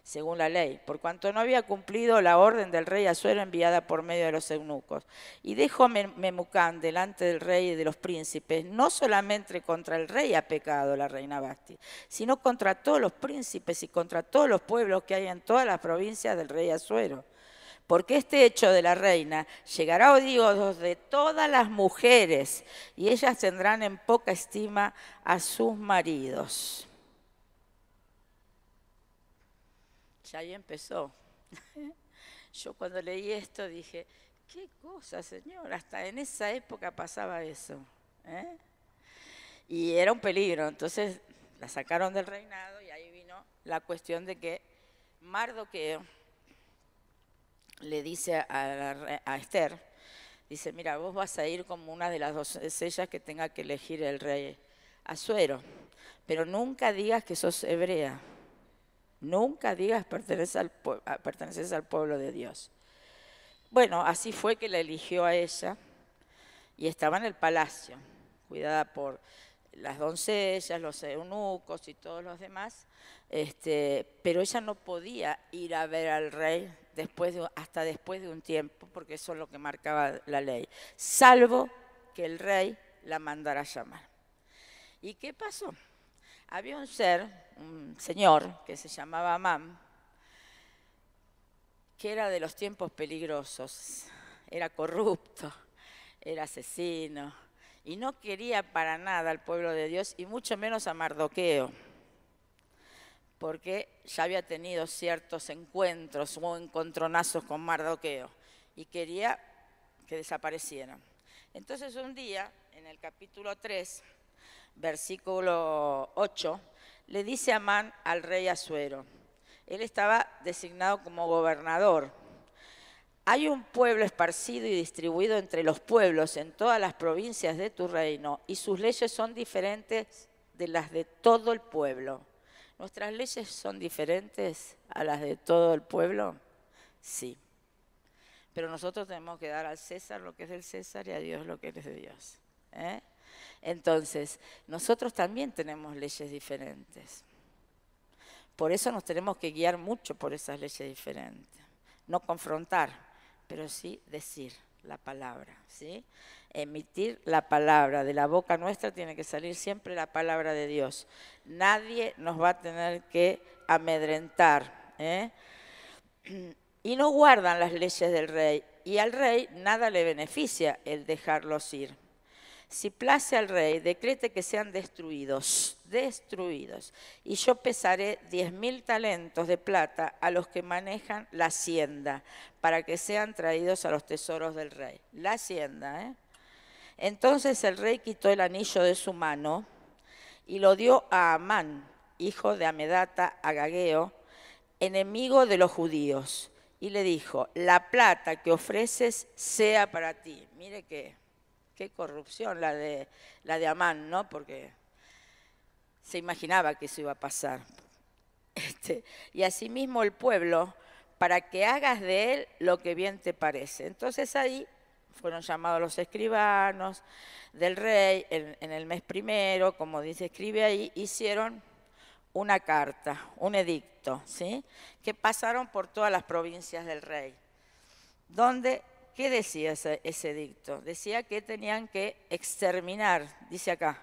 según la ley, por cuanto no había cumplido la orden del rey Asuero enviada por medio de los eunucos. Y dejó Memucán delante del rey y de los príncipes, no solamente contra el rey ha pecado la reina Vasti, sino contra todos los príncipes y contra todos los pueblos que hay en todas las provincias del rey Asuero. Porque este hecho de la reina llegará a oídos de todas las mujeres, y ellas tendrán en poca estima a sus maridos. Ya ahí empezó. Yo cuando leí esto dije, qué cosa, Señor, hasta en esa época pasaba eso. Y era un peligro, entonces la sacaron del reinado y ahí vino la cuestión de que Mardoqueo le dice a Esther, dice, mira, vos vas a ir como una de las doncellas que tenga que elegir el rey Asuero, pero nunca digas que sos hebrea. Nunca digas perteneces al pueblo de Dios. Bueno, así fue que la eligió a ella y estaba en el palacio, cuidada por las doncellas, los eunucos y todos los demás, pero ella no podía ir a ver al rey hasta después de un tiempo, porque eso es lo que marcaba la ley, salvo que el rey la mandara llamar. ¿Y qué pasó? Había un señor, que se llamaba Amán, que era de los tiempos peligrosos, era corrupto, era asesino, y no quería para nada al pueblo de Dios, y mucho menos a Mardoqueo, porque ya había tenido ciertos encuentros o encontronazos con Mardoqueo, y quería que desaparecieran. Entonces un día, en el capítulo 3, versículo 8, le dice Amán al rey Asuero, él estaba designado como gobernador: hay un pueblo esparcido y distribuido entre los pueblos en todas las provincias de tu reino, y sus leyes son diferentes de las de todo el pueblo. ¿Nuestras leyes son diferentes a las de todo el pueblo? Sí. Pero nosotros tenemos que dar al César lo que es del César y a Dios lo que es de Dios. Entonces, nosotros también tenemos leyes diferentes. Por eso nos tenemos que guiar mucho por esas leyes diferentes. No confrontar, pero sí decir la palabra, ¿sí? Emitir la palabra. De la boca nuestra tiene que salir siempre la palabra de Dios. Nadie nos va a tener que amedrentar, Y no guardan las leyes del rey, y al rey nada le beneficia el dejarlos ir. Si place al rey, decrete que sean destruidos, y yo pesaré 10.000 talentos de plata a los que manejan la hacienda, para que sean traídos a los tesoros del rey. La hacienda, Entonces el rey quitó el anillo de su mano y lo dio a Amán, hijo de Amedata Agageo, enemigo de los judíos, y le dijo: la plata que ofreces sea para ti. Mire qué corrupción la de Amán, ¿no? Porque se imaginaba que eso iba a pasar. Y asimismo el pueblo, para que hagas de él lo que bien te parece. Entonces ahí fueron llamados los escribanos del rey en el mes primero, como dice, escribe ahí, hicieron una carta, un edicto, ¿sí? Que pasaron por todas las provincias del rey, donde, ¿qué decía ese edicto? Decía que tenían que exterminar, dice acá,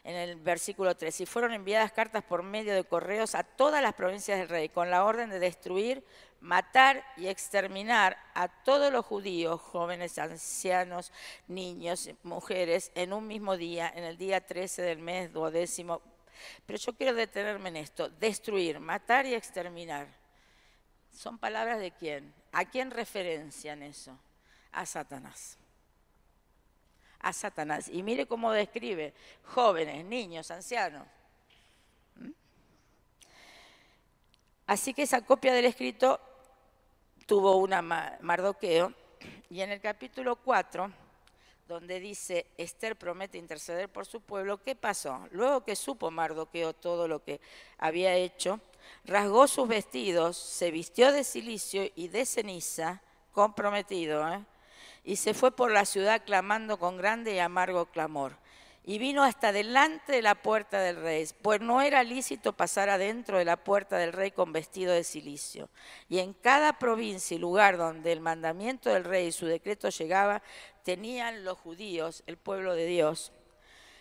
en el versículo 3, y fueron enviadas cartas por medio de correos a todas las provincias del rey, con la orden de destruir, matar y exterminar a todos los judíos, jóvenes, ancianos, niños, mujeres, en un mismo día, en el día 13 del mes 12. Pero yo quiero detenerme en esto: destruir, matar y exterminar. ¿Son palabras de quién? ¿A quién referencian eso? A Satanás. A Satanás. Y mire cómo describe: jóvenes, niños, ancianos. Así que esa copia del escrito tuvo una Mardoqueo, y en el capítulo 4, donde dice Esther promete interceder por su pueblo, ¿qué pasó? Luego que supo Mardoqueo todo lo que había hecho, rasgó sus vestidos, se vistió de cilicio y de ceniza, comprometido, y se fue por la ciudad clamando con grande y amargo clamor. Y vino hasta delante de la puerta del rey, pues no era lícito pasar adentro de la puerta del rey con vestido de cilicio. Y en cada provincia y lugar donde el mandamiento del rey y su decreto llegaba, tenían los judíos, el pueblo de Dios,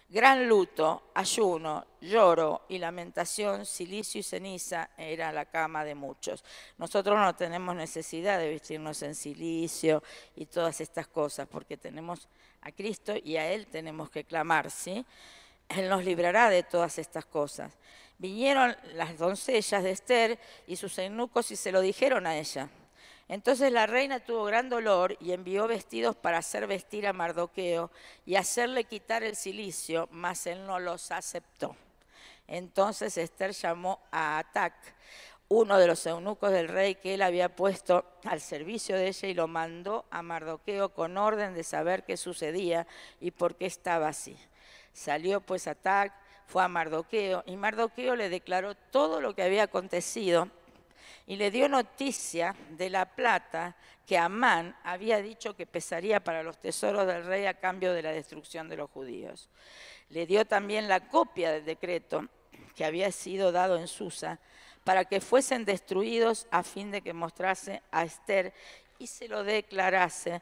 gran luto, ayuno, lloro y lamentación, cilicio y ceniza era la cama de muchos. Nosotros no tenemos necesidad de vestirnos en cilicio y todas estas cosas, porque tenemos a Cristo y a Él tenemos que clamar, ¿sí? Él nos librará de todas estas cosas. Vinieron las doncellas de Esther y sus eunucos y se lo dijeron a ella. Entonces la reina tuvo gran dolor y envió vestidos para hacer vestir a Mardoqueo y hacerle quitar el cilicio, mas él no los aceptó. Entonces Esther llamó a Atac, uno de los eunucos del rey que él había puesto al servicio de ella, y lo mandó a Mardoqueo con orden de saber qué sucedía y por qué estaba así. Salió pues Atac, fue a Mardoqueo, y Mardoqueo le declaró todo lo que había acontecido y le dio noticia de la plata que Amán había dicho que pesaría para los tesoros del rey a cambio de la destrucción de los judíos. Le dio también la copia del decreto que había sido dado en Susa, para que fuesen destruidos a fin de que mostrase a Esther y se lo declarase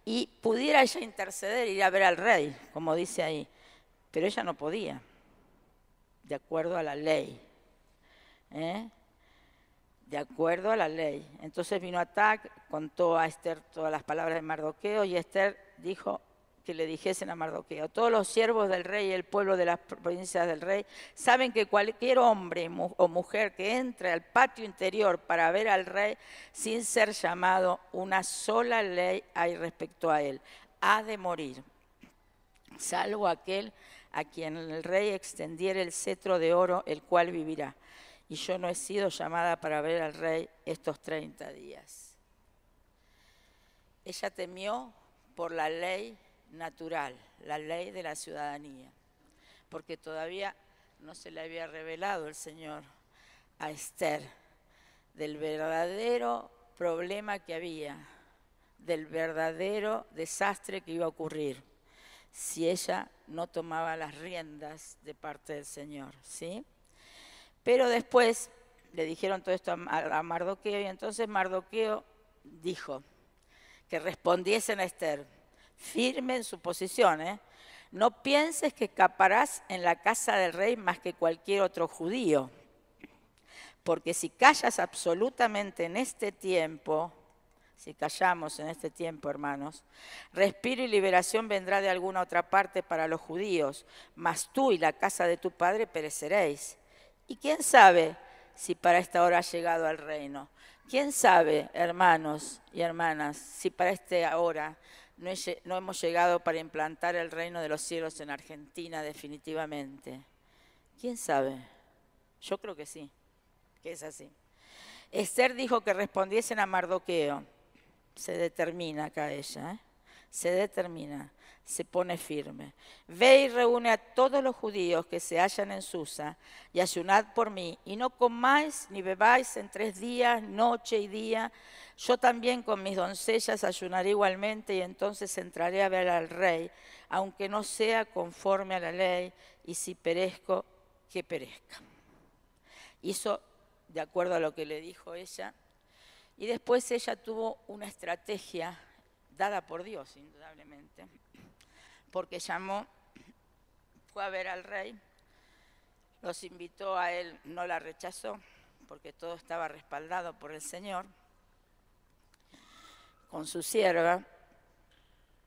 y pudiera ella interceder y ir a ver al rey, como dice ahí. Pero ella no podía, de acuerdo a la ley. De acuerdo a la ley. Entonces vino Atac, contó a Esther todas las palabras de Mardoqueo y Esther dijo que le dijesen a Mardoqueo: todos los siervos del rey y el pueblo de las provincias del rey saben que cualquier hombre o mujer que entre al patio interior para ver al rey sin ser llamado, una sola ley hay respecto a él: ha de morir, salvo aquel a quien el rey extendiere el cetro de oro, el cual vivirá. Y yo no he sido llamada para ver al rey estos 30 días. Ella temió por la ley natural, la ley de la ciudadanía, porque todavía no se le había revelado el Señor a Esther del verdadero problema que había, del verdadero desastre que iba a ocurrir si ella no tomaba las riendas de parte del Señor, ¿sí? Pero después le dijeron todo esto a Mardoqueo y entonces Mardoqueo dijo que respondiesen a Esther, firme en su posición, no pienses que escaparás en la casa del rey más que cualquier otro judío, porque si callas absolutamente en este tiempo, si callamos en este tiempo, hermanos, respiro y liberación vendrá de alguna otra parte para los judíos, mas tú y la casa de tu padre pereceréis. Y quién sabe si para esta hora ha llegado al reino. ¿Quién sabe, hermanos y hermanas, si para esta hora no hemos llegado para implantar el reino de los cielos en Argentina definitivamente? ¿Quién sabe? Yo creo que sí, que es así. Esther dijo que respondiesen a Mardoqueo. Se determina acá ella, se determina, se pone firme. Ve y reúne a todos los judíos que se hallan en Susa y ayunad por mí, y no comáis ni bebáis en 3 días, noche y día. Yo también con mis doncellas ayunaré igualmente, y entonces entraré a ver al rey, aunque no sea conforme a la ley, y si perezco, que perezca. Hizo de acuerdo a lo que le dijo ella, y después ella tuvo una estrategia dada por Dios, indudablemente, porque fue a ver al rey, los invitó a él, no la rechazó, porque todo estaba respaldado por el Señor, con su sierva,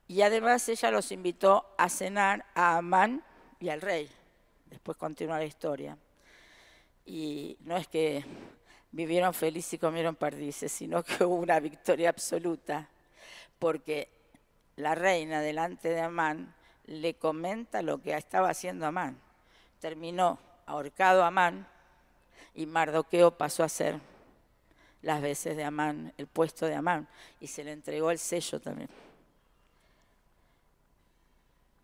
y además ella los invitó a cenar a Amán y al rey. Después continúa la historia. Y no es que vivieron felices y comieron perdices, sino que hubo una victoria absoluta, porque la reina delante de Amán le comenta lo que estaba haciendo Amán. Terminó ahorcado Amán y Mardoqueo pasó a ser las veces de Amán, el puesto de Amán, y se le entregó el sello también.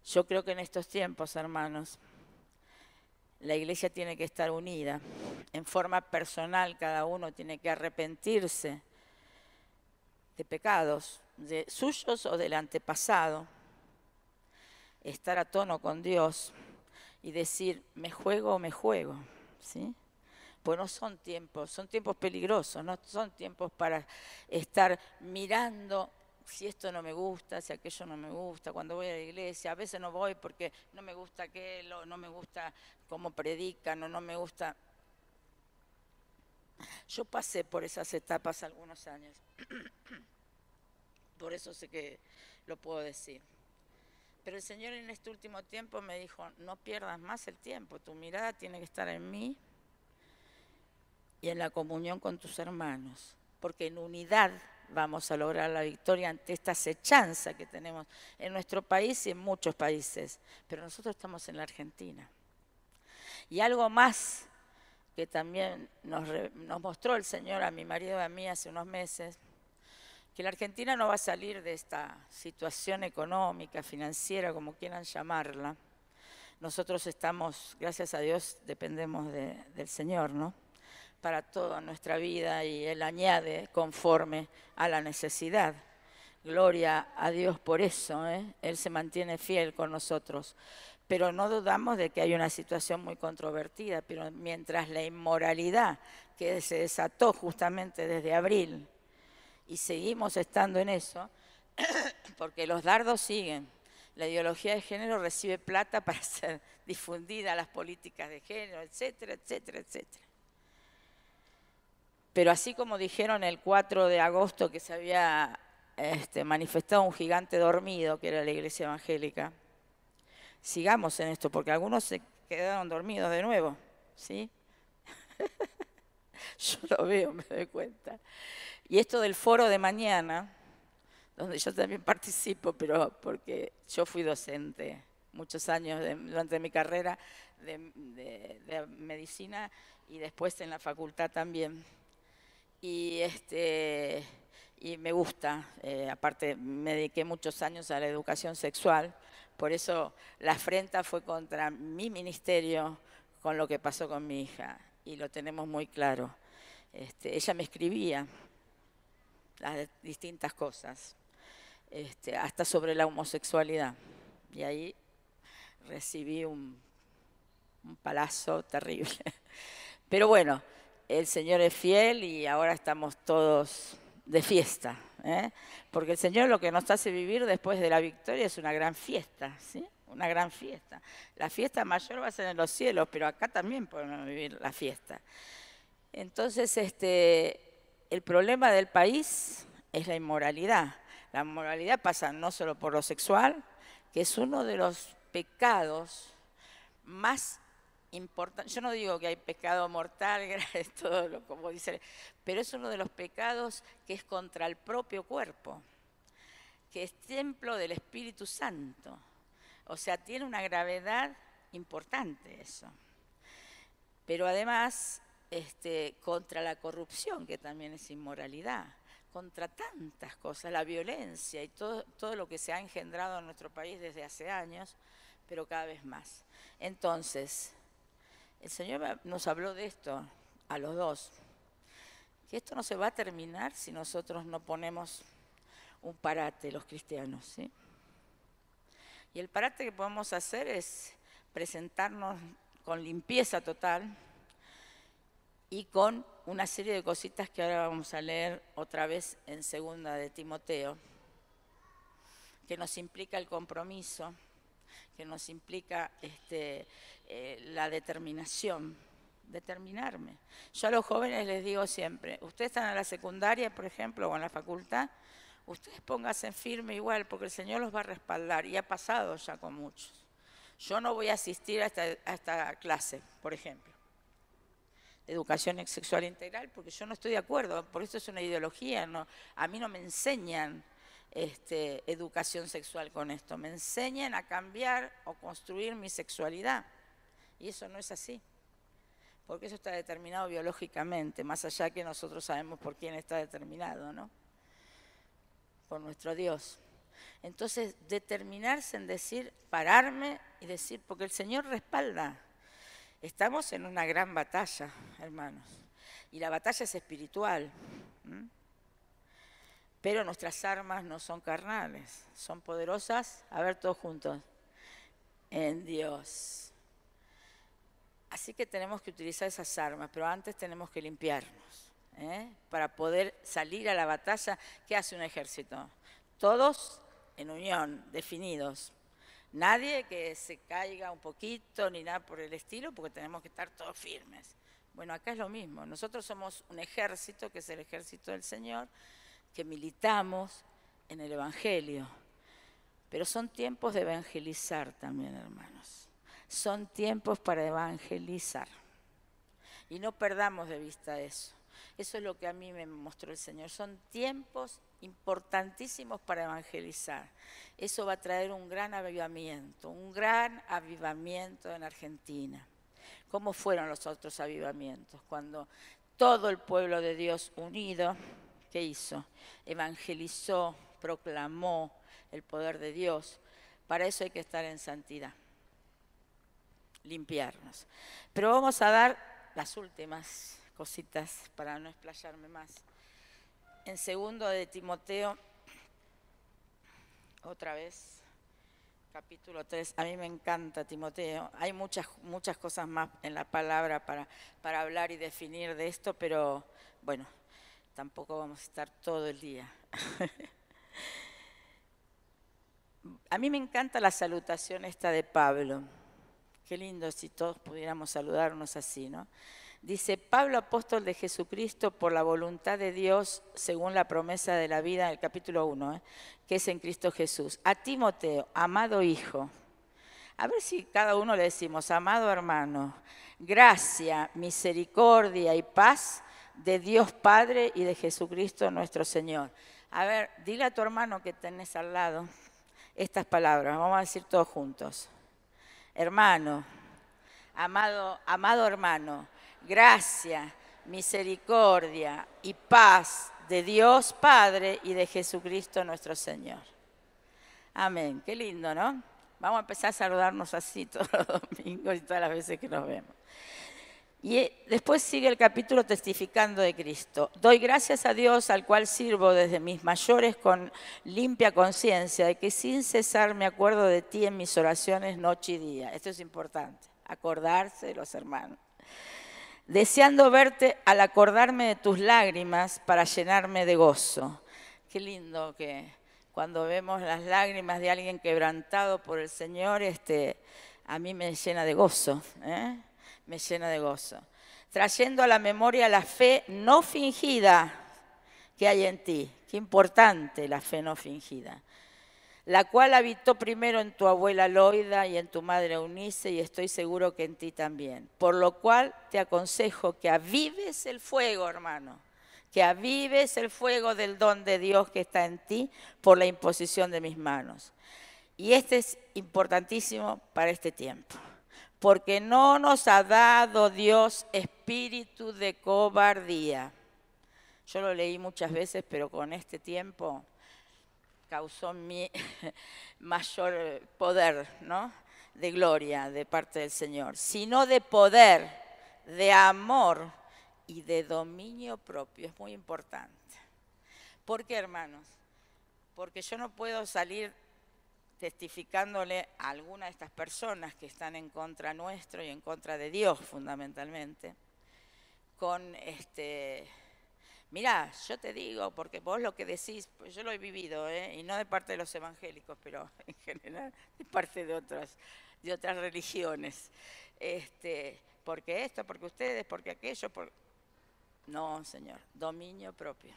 Yo creo que en estos tiempos, hermanos, la iglesia tiene que estar unida. En forma personal, cada uno tiene que arrepentirse de pecados, de suyos o del antepasado, estar a tono con Dios y decir, me juego o me juego, ¿sí? Pues no son tiempos peligrosos, no son tiempos para estar mirando si esto no me gusta, si aquello no me gusta, cuando voy a la iglesia, a veces no voy porque no me gusta aquello, no me gusta cómo predican, o no me gusta. Yo pasé por esas etapas algunos años, por eso sé que lo puedo decir. Pero el Señor en este último tiempo me dijo, no pierdas más el tiempo, tu mirada tiene que estar en mí y en la comunión con tus hermanos, porque en unidad vamos a lograr la victoria ante esta acechanza que tenemos en nuestro país y en muchos países, pero nosotros estamos en la Argentina. Y algo más que también nos mostró el Señor a mi marido y a mí hace unos meses, que la Argentina no va a salir de esta situación económica, financiera, como quieran llamarla. Nosotros estamos, gracias a Dios, dependemos del Señor, ¿no? Para toda nuestra vida, y Él añade conforme a la necesidad. Gloria a Dios por eso, Él se mantiene fiel con nosotros. pero no dudamos de que hay una situación muy controvertida, pero mientras la inmoralidad que se desató justamente desde abril, y seguimos estando en eso, porque los dardos siguen. La ideología de género recibe plata para ser difundida, las políticas de género, etcétera, etcétera, etcétera. Pero así como dijeron el 4 de agosto que se había manifestado un gigante dormido, que era la iglesia evangélica, sigamos en esto, porque algunos se quedaron dormidos de nuevo, ¿sí? Yo lo veo, me doy cuenta. Y esto del foro de mañana, donde yo también participo, pero porque yo fui docente muchos años durante mi carrera de medicina y después en la facultad también. Y me gusta, aparte me dediqué muchos años a la educación sexual, por eso la afrenta fue contra mi ministerio con lo que pasó con mi hija, y lo tenemos muy claro. Ella me escribía las distintas cosas, hasta sobre la homosexualidad, y ahí recibí un palazo terrible. Pero bueno, el Señor es fiel y ahora estamos todos de fiesta, ¿eh? Porque el Señor lo que nos hace vivir después de la victoria es una gran fiesta, ¿sí? Una gran fiesta. La fiesta mayor va a ser en los cielos, pero acá también podemos vivir la fiesta. Entonces, el problema del país es la inmoralidad. La inmoralidad pasa no solo por lo sexual, que es uno de los pecados más importante. Yo no digo que hay pecado mortal, todo lo como dice, pero es uno de los pecados que es contra el propio cuerpo, que es templo del Espíritu Santo. O sea, tiene una gravedad importante eso. Pero además, contra la corrupción, que también es inmoralidad, contra tantas cosas, la violencia y todo lo que se ha engendrado en nuestro país desde hace años, pero cada vez más. Entonces, el Señor nos habló de esto a los dos, que esto no se va a terminar si nosotros no ponemos un parate, los cristianos, ¿sí? Y el parate que podemos hacer es presentarnos con limpieza total y con una serie de cositas que ahora vamos a leer otra vez en 2 de Timoteo, que nos implica el compromiso, que nos implica la determinación, determinarme. Yo a los jóvenes les digo siempre, ustedes están en la secundaria, por ejemplo, o en la facultad, ustedes pónganse firme igual, porque el Señor los va a respaldar, y ha pasado ya con muchos. Yo no voy a asistir a esta clase, por ejemplo, de educación sexual integral, porque yo no estoy de acuerdo, por eso es una ideología, no, a mí no me enseñan educación sexual con esto, me enseñan a cambiar o construir mi sexualidad, y eso no es así, porque eso está determinado biológicamente, más allá que nosotros sabemos por quién está determinado, ¿no? Por nuestro Dios. Entonces, determinarse en decir, pararme y decir, porque el Señor respalda. Estamos en una gran batalla, hermanos, y la batalla es espiritual. Pero nuestras armas no son carnales, son poderosas, a ver todos juntos, en Dios. Así que tenemos que utilizar esas armas, pero antes tenemos que limpiarnos, para poder salir a la batalla. ¿Qué hace un ejército? Todos en unión, definidos. Nadie que se caiga un poquito ni nada por el estilo, porque tenemos que estar todos firmes. Bueno, acá es lo mismo, nosotros somos un ejército, que es el ejército del Señor, que militamos en el Evangelio, pero son tiempos de evangelizar también, hermanos. Son tiempos para evangelizar. Y no perdamos de vista eso. Eso es lo que a mí me mostró el Señor. Son tiempos importantísimos para evangelizar. Eso va a traer un gran avivamiento en Argentina. ¿Cómo fueron los otros avivamientos? Cuando todo el pueblo de Dios unido, ¿qué hizo? Evangelizó, proclamó el poder de Dios. Para eso hay que estar en santidad, limpiarnos. Pero vamos a dar las últimas cositas para no explayarme más. En 2 de Timoteo, otra vez, capítulo 3. A mí me encanta Timoteo. Hay muchas cosas más en la palabra para hablar y definir de esto, pero bueno, tampoco vamos a estar todo el día. A mí me encanta la salutación esta de Pablo. Qué lindo si todos pudiéramos saludarnos así, ¿no? Dice, Pablo, apóstol de Jesucristo, por la voluntad de Dios, según la promesa de la vida, el capítulo 1, que es en Cristo Jesús. A Timoteo, amado hijo. A ver si cada uno le decimos, amado hermano, gracia, misericordia y paz de Dios Padre y de Jesucristo nuestro Señor. A ver, dile a tu hermano que tenés al lado estas palabras, vamos a decir todos juntos. Hermano, amado hermano, gracia, misericordia y paz de Dios Padre y de Jesucristo nuestro Señor. Amén, qué lindo, ¿no? Vamos a empezar a saludarnos así todos los domingos y todas las veces que nos vemos. Y después sigue el capítulo testificando de Cristo. Doy gracias a Dios, al cual sirvo desde mis mayores con limpia conciencia, de que sin cesar me acuerdo de ti en mis oraciones noche y día. Esto es importante, acordarse de los hermanos. Deseando verte al acordarme de tus lágrimas para llenarme de gozo. Qué lindo que cuando vemos las lágrimas de alguien quebrantado por el Señor, a mí me llena de gozo, me llena de gozo. Trayendo a la memoria la fe no fingida que hay en ti. Qué importante la fe no fingida. La cual habitó primero en tu abuela Loida y en tu madre Eunice, y estoy seguro que en ti también. Por lo cual te aconsejo que avives el fuego, hermano. Que avives el fuego del don de Dios que está en ti por la imposición de mis manos. Y es importantísimo para este tiempo. Porque no nos ha dado Dios espíritu de cobardía. Yo lo leí muchas veces, pero con este tiempo causó mi mayor poder, ¿no? De gloria de parte del Señor. Sino de poder, de amor y de dominio propio. Es muy importante. ¿Por qué, hermanos? Porque yo no puedo salir testificándole a alguna de estas personas que están en contra nuestro y en contra de Dios fundamentalmente, con mirá, yo te digo, porque vos lo que decís, pues yo lo he vivido, y no de parte de los evangélicos, pero en general de parte de otras religiones, porque esto, porque ustedes, porque aquello, no, Señor, dominio propio,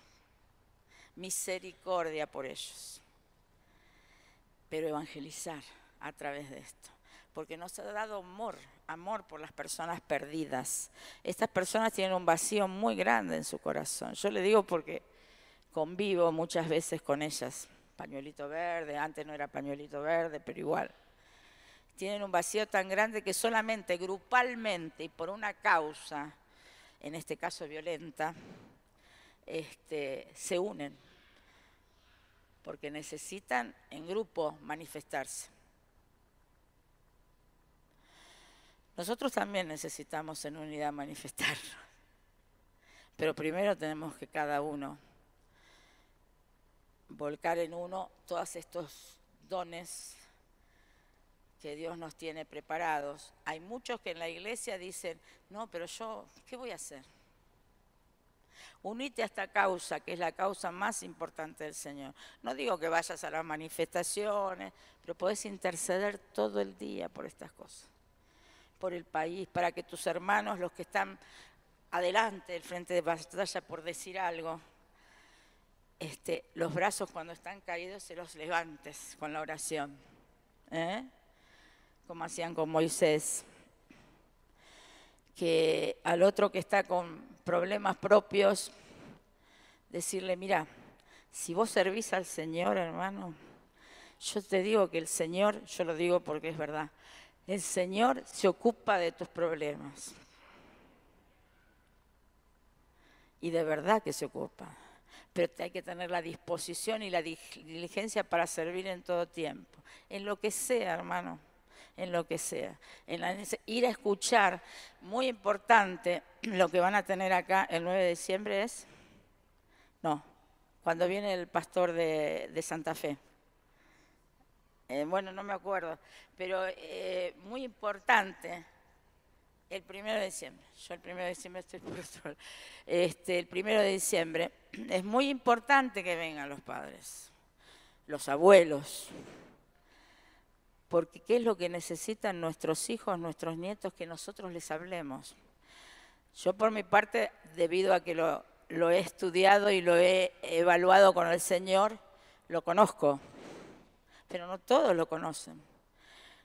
misericordia por ellos. Pero evangelizar a través de esto, porque nos ha dado amor por las personas perdidas. Estas personas tienen un vacío muy grande en su corazón. Yo le digo porque convivo muchas veces con ellas. Pañuelito verde, antes no era pañuelito verde, pero igual. Tienen un vacío tan grande que solamente grupalmente y por una causa, en este caso violenta, se unen. Porque necesitan en grupo manifestarse. Nosotros también necesitamos en unidad manifestarnos. Pero primero tenemos que cada uno volcar en uno todos estos dones que Dios nos tiene preparados. Hay muchos que en la iglesia dicen, no, pero yo, ¿qué voy a hacer? Unite a esta causa, que es la causa más importante del Señor. No digo que vayas a las manifestaciones, pero podés interceder todo el día por estas cosas. Por el país, para que tus hermanos, los que están adelante del frente de batalla, por decir algo, los brazos cuando están caídos se los levantes con la oración. Como hacían con Moisés. Que al otro que está con problemas propios, decirle, mira, si vos servís al Señor, hermano, yo te digo que el Señor, yo lo digo porque es verdad, el Señor se ocupa de tus problemas. Y de verdad que se ocupa. Pero hay que tener la disposición y la diligencia para servir en todo tiempo. En lo que sea, hermano. En lo que sea, ir a escuchar, muy importante, lo que van a tener acá el 9 de diciembre cuando viene el pastor de Santa Fe, bueno, no me acuerdo, pero muy importante, el 1 de diciembre, yo el 1 de diciembre estoy por otro lado. El 1 de diciembre es muy importante que vengan los padres, los abuelos, porque ¿qué es lo que necesitan nuestros hijos, nuestros nietos? Que nosotros les hablemos. Yo por mi parte, debido a que lo he estudiado y lo he evaluado con el Señor, lo conozco, pero no todos lo conocen.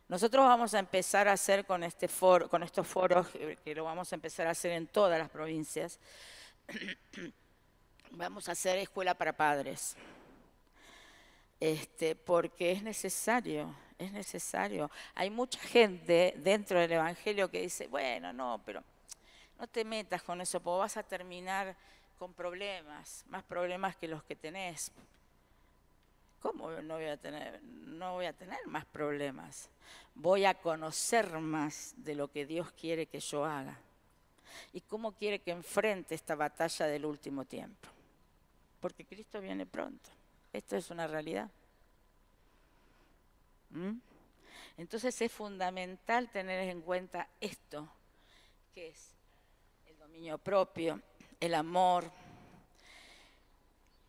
Nosotros vamos a empezar a hacer con estos foros, que lo vamos a empezar a hacer en todas las provincias, vamos a hacer escuela para padres, porque es necesario. Hay mucha gente dentro del Evangelio que dice, bueno, no, pero no te metas con eso, porque vas a terminar con problemas, más problemas que los que tenés. ¿Cómo no voy a tener más problemas? Voy a conocer más de lo que Dios quiere que yo haga. Y cómo quiere que enfrente esta batalla del último tiempo. Porque Cristo viene pronto. Esto es una realidad. Entonces es fundamental tener en cuenta esto, que es el dominio propio, el amor,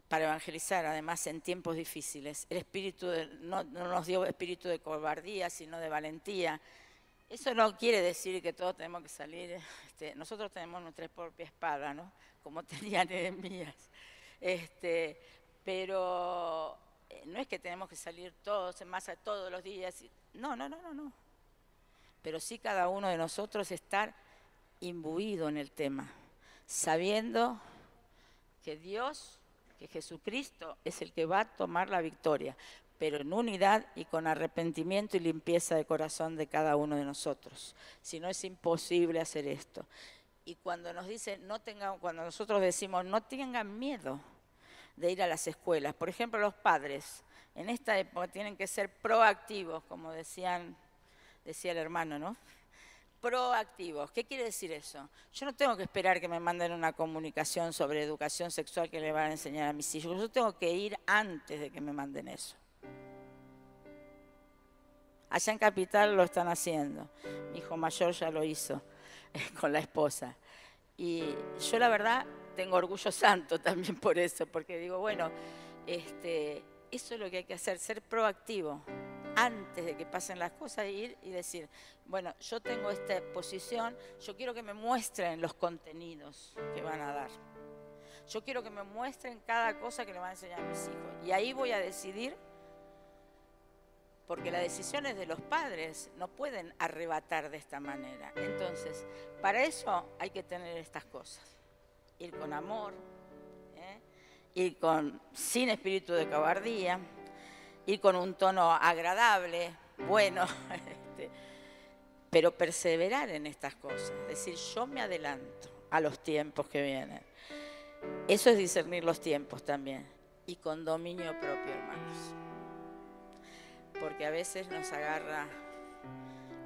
para evangelizar, además en tiempos difíciles. El espíritu no nos dio espíritu de cobardía, sino de valentía. Eso no quiere decir que todos tenemos que salir, nosotros tenemos nuestra propia espada, ¿no? Como tenía Nehemías. Pero no es que tenemos que salir todos en masa todos los días. No. Pero sí cada uno de nosotros estar imbuido en el tema, sabiendo que que Jesucristo es el que va a tomar la victoria, pero en unidad y con arrepentimiento y limpieza de corazón de cada uno de nosotros. Si no, es imposible hacer esto. Y cuando nos dicen, cuando nosotros decimos, no tengan miedo de ir a las escuelas, por ejemplo, los padres, en esta época tienen que ser proactivos, como decía el hermano, ¿no? Proactivos. ¿Qué quiere decir eso? Yo no tengo que esperar que me manden una comunicación sobre educación sexual que le van a enseñar a mis hijos. Yo tengo que ir antes de que me manden eso. Allá en Capital lo están haciendo. Mi hijo mayor ya lo hizo con la esposa. Y yo la verdad tengo orgullo santo también por eso, porque digo, bueno, eso es lo que hay que hacer, ser proactivo. Antes de que pasen las cosas, ir y decir, bueno, yo tengo esta posición, yo quiero que me muestren los contenidos que van a dar. Yo quiero que me muestren cada cosa que le van a enseñar a mis hijos. Y ahí voy a decidir, porque las decisiones de los padres no pueden arrebatar de esta manera. Entonces, para eso hay que tener estas cosas. Ir con amor, ir sin espíritu de cobardía, ir con un tono agradable, bueno, pero perseverar en estas cosas. Es decir, yo me adelanto a los tiempos que vienen. Eso es discernir los tiempos también. Y con dominio propio, hermanos. Porque a veces nos agarra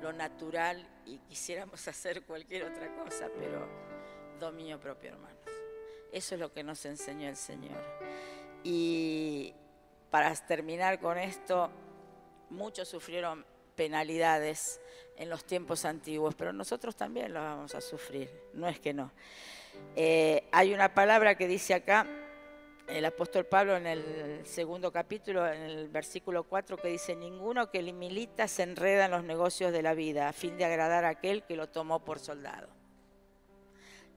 lo natural y quisiéramos hacer cualquier otra cosa, pero dominio propio, hermanos. Eso es lo que nos enseñó el Señor. Y para terminar con esto, muchos sufrieron penalidades en los tiempos antiguos, pero nosotros también lo vamos a sufrir, no es que no. Hay una palabra que dice acá, el apóstol Pablo en el 2 capítulo, en el versículo 4, que dice, ninguno que milita se enreda en los negocios de la vida, a fin de agradar a aquel que lo tomó por soldado.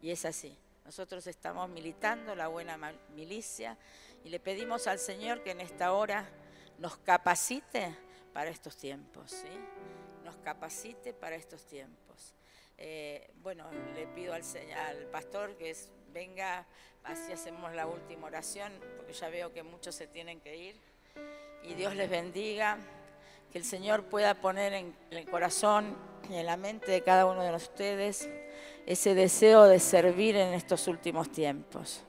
Y es así, nosotros estamos militando la buena milicia, y le pedimos al Señor que en esta hora nos capacite para estos tiempos, ¿sí? Nos capacite para estos tiempos. Bueno, le pido al pastor que venga, así hacemos la última oración, porque ya veo que muchos se tienen que ir. Y Dios les bendiga, que el Señor pueda poner en el corazón y en la mente de cada uno de ustedes ese deseo de servir en estos últimos tiempos.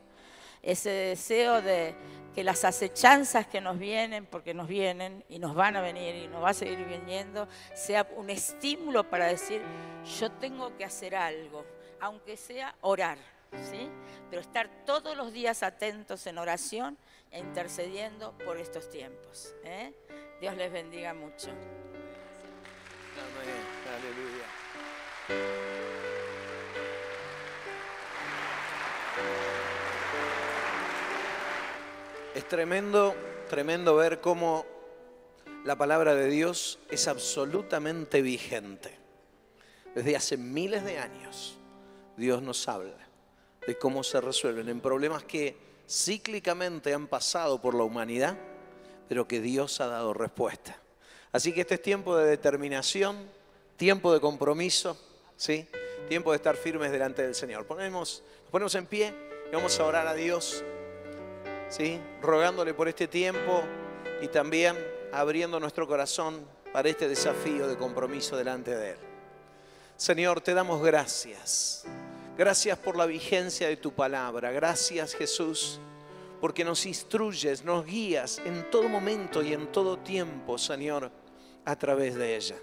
Ese deseo de que las acechanzas que nos vienen, porque nos vienen y nos van a venir y nos va a seguir viniendo, sea un estímulo para decir, yo tengo que hacer algo, aunque sea orar, ¿sí? Pero estar todos los días atentos en oración e intercediendo por estos tiempos, Dios les bendiga mucho. Amén. Aleluya. Es tremendo, tremendo ver cómo la palabra de Dios es absolutamente vigente. Desde hace miles de años Dios nos habla de cómo se resuelven en problemas que cíclicamente han pasado por la humanidad, pero que Dios ha dado respuesta. Así que este es tiempo de determinación, tiempo de compromiso, ¿sí? Tiempo de estar firmes delante del Señor. Nos ponemos en pie y vamos a orar a Dios, ¿sí? Rogándole por este tiempo y también abriendo nuestro corazón para este desafío de compromiso delante de Él. Señor, te damos gracias. Gracias por la vigencia de tu palabra. Gracias, Jesús, porque nos instruyes, nos guías en todo momento y en todo tiempo, Señor, a través de ella.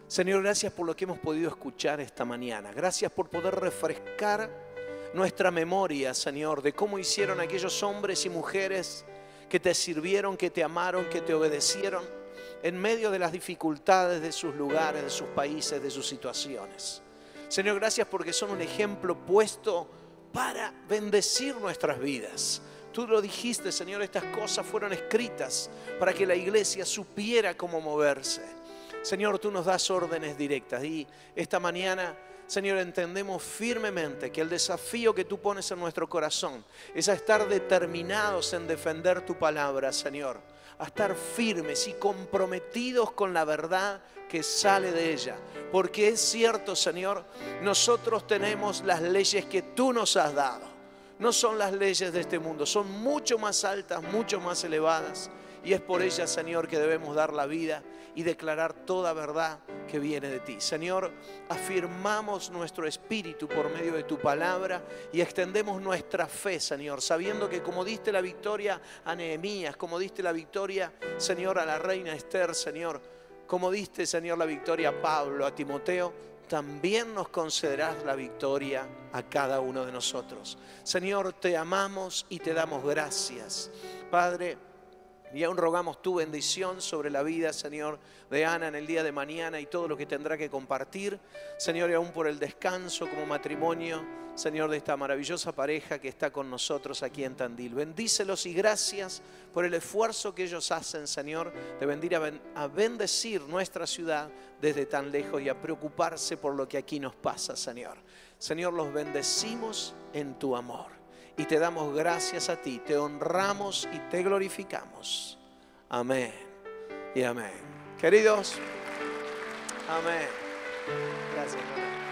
Señor, gracias por lo que hemos podido escuchar esta mañana. Gracias por poder refrescar nuestra memoria, Señor, de cómo hicieron aquellos hombres y mujeres que te sirvieron, que te amaron, que te obedecieron en medio de las dificultades de sus lugares, de sus países, de sus situaciones. Señor, gracias porque son un ejemplo puesto para bendecir nuestras vidas. Tú lo dijiste, Señor, estas cosas fueron escritas para que la iglesia supiera cómo moverse. Señor, tú nos das órdenes directas y esta mañana, Señor, entendemos firmemente que el desafío que tú pones en nuestro corazón es a estar determinados en defender tu palabra, Señor, a estar firmes y comprometidos con la verdad que sale de ella. Porque es cierto, Señor, nosotros tenemos las leyes que tú nos has dado. No son las leyes de este mundo, son mucho más altas, mucho más elevadas. Y es por ellas, Señor, que debemos dar la vida y declarar toda verdad que viene de ti. Señor, afirmamos nuestro espíritu por medio de tu palabra y extendemos nuestra fe, Señor, sabiendo que como diste la victoria a Nehemías, como diste la victoria, Señor, a la reina Esther, Señor, como diste, Señor, la victoria a Pablo, a Timoteo, también nos concederás la victoria a cada uno de nosotros. Señor, te amamos y te damos gracias. Padre, y aún rogamos tu bendición sobre la vida, Señor, de Ana en el día de mañana y todo lo que tendrá que compartir. Señor, y aún por el descanso como matrimonio, Señor, de esta maravillosa pareja que está con nosotros aquí en Tandil. Bendícelos y gracias por el esfuerzo que ellos hacen, Señor, de venir a bendecir nuestra ciudad desde tan lejos y a preocuparse por lo que aquí nos pasa, Señor. Señor, los bendecimos en tu amor. Y te damos gracias a ti, te honramos y te glorificamos. Amén y amén. Queridos, amén. Gracias, hermano.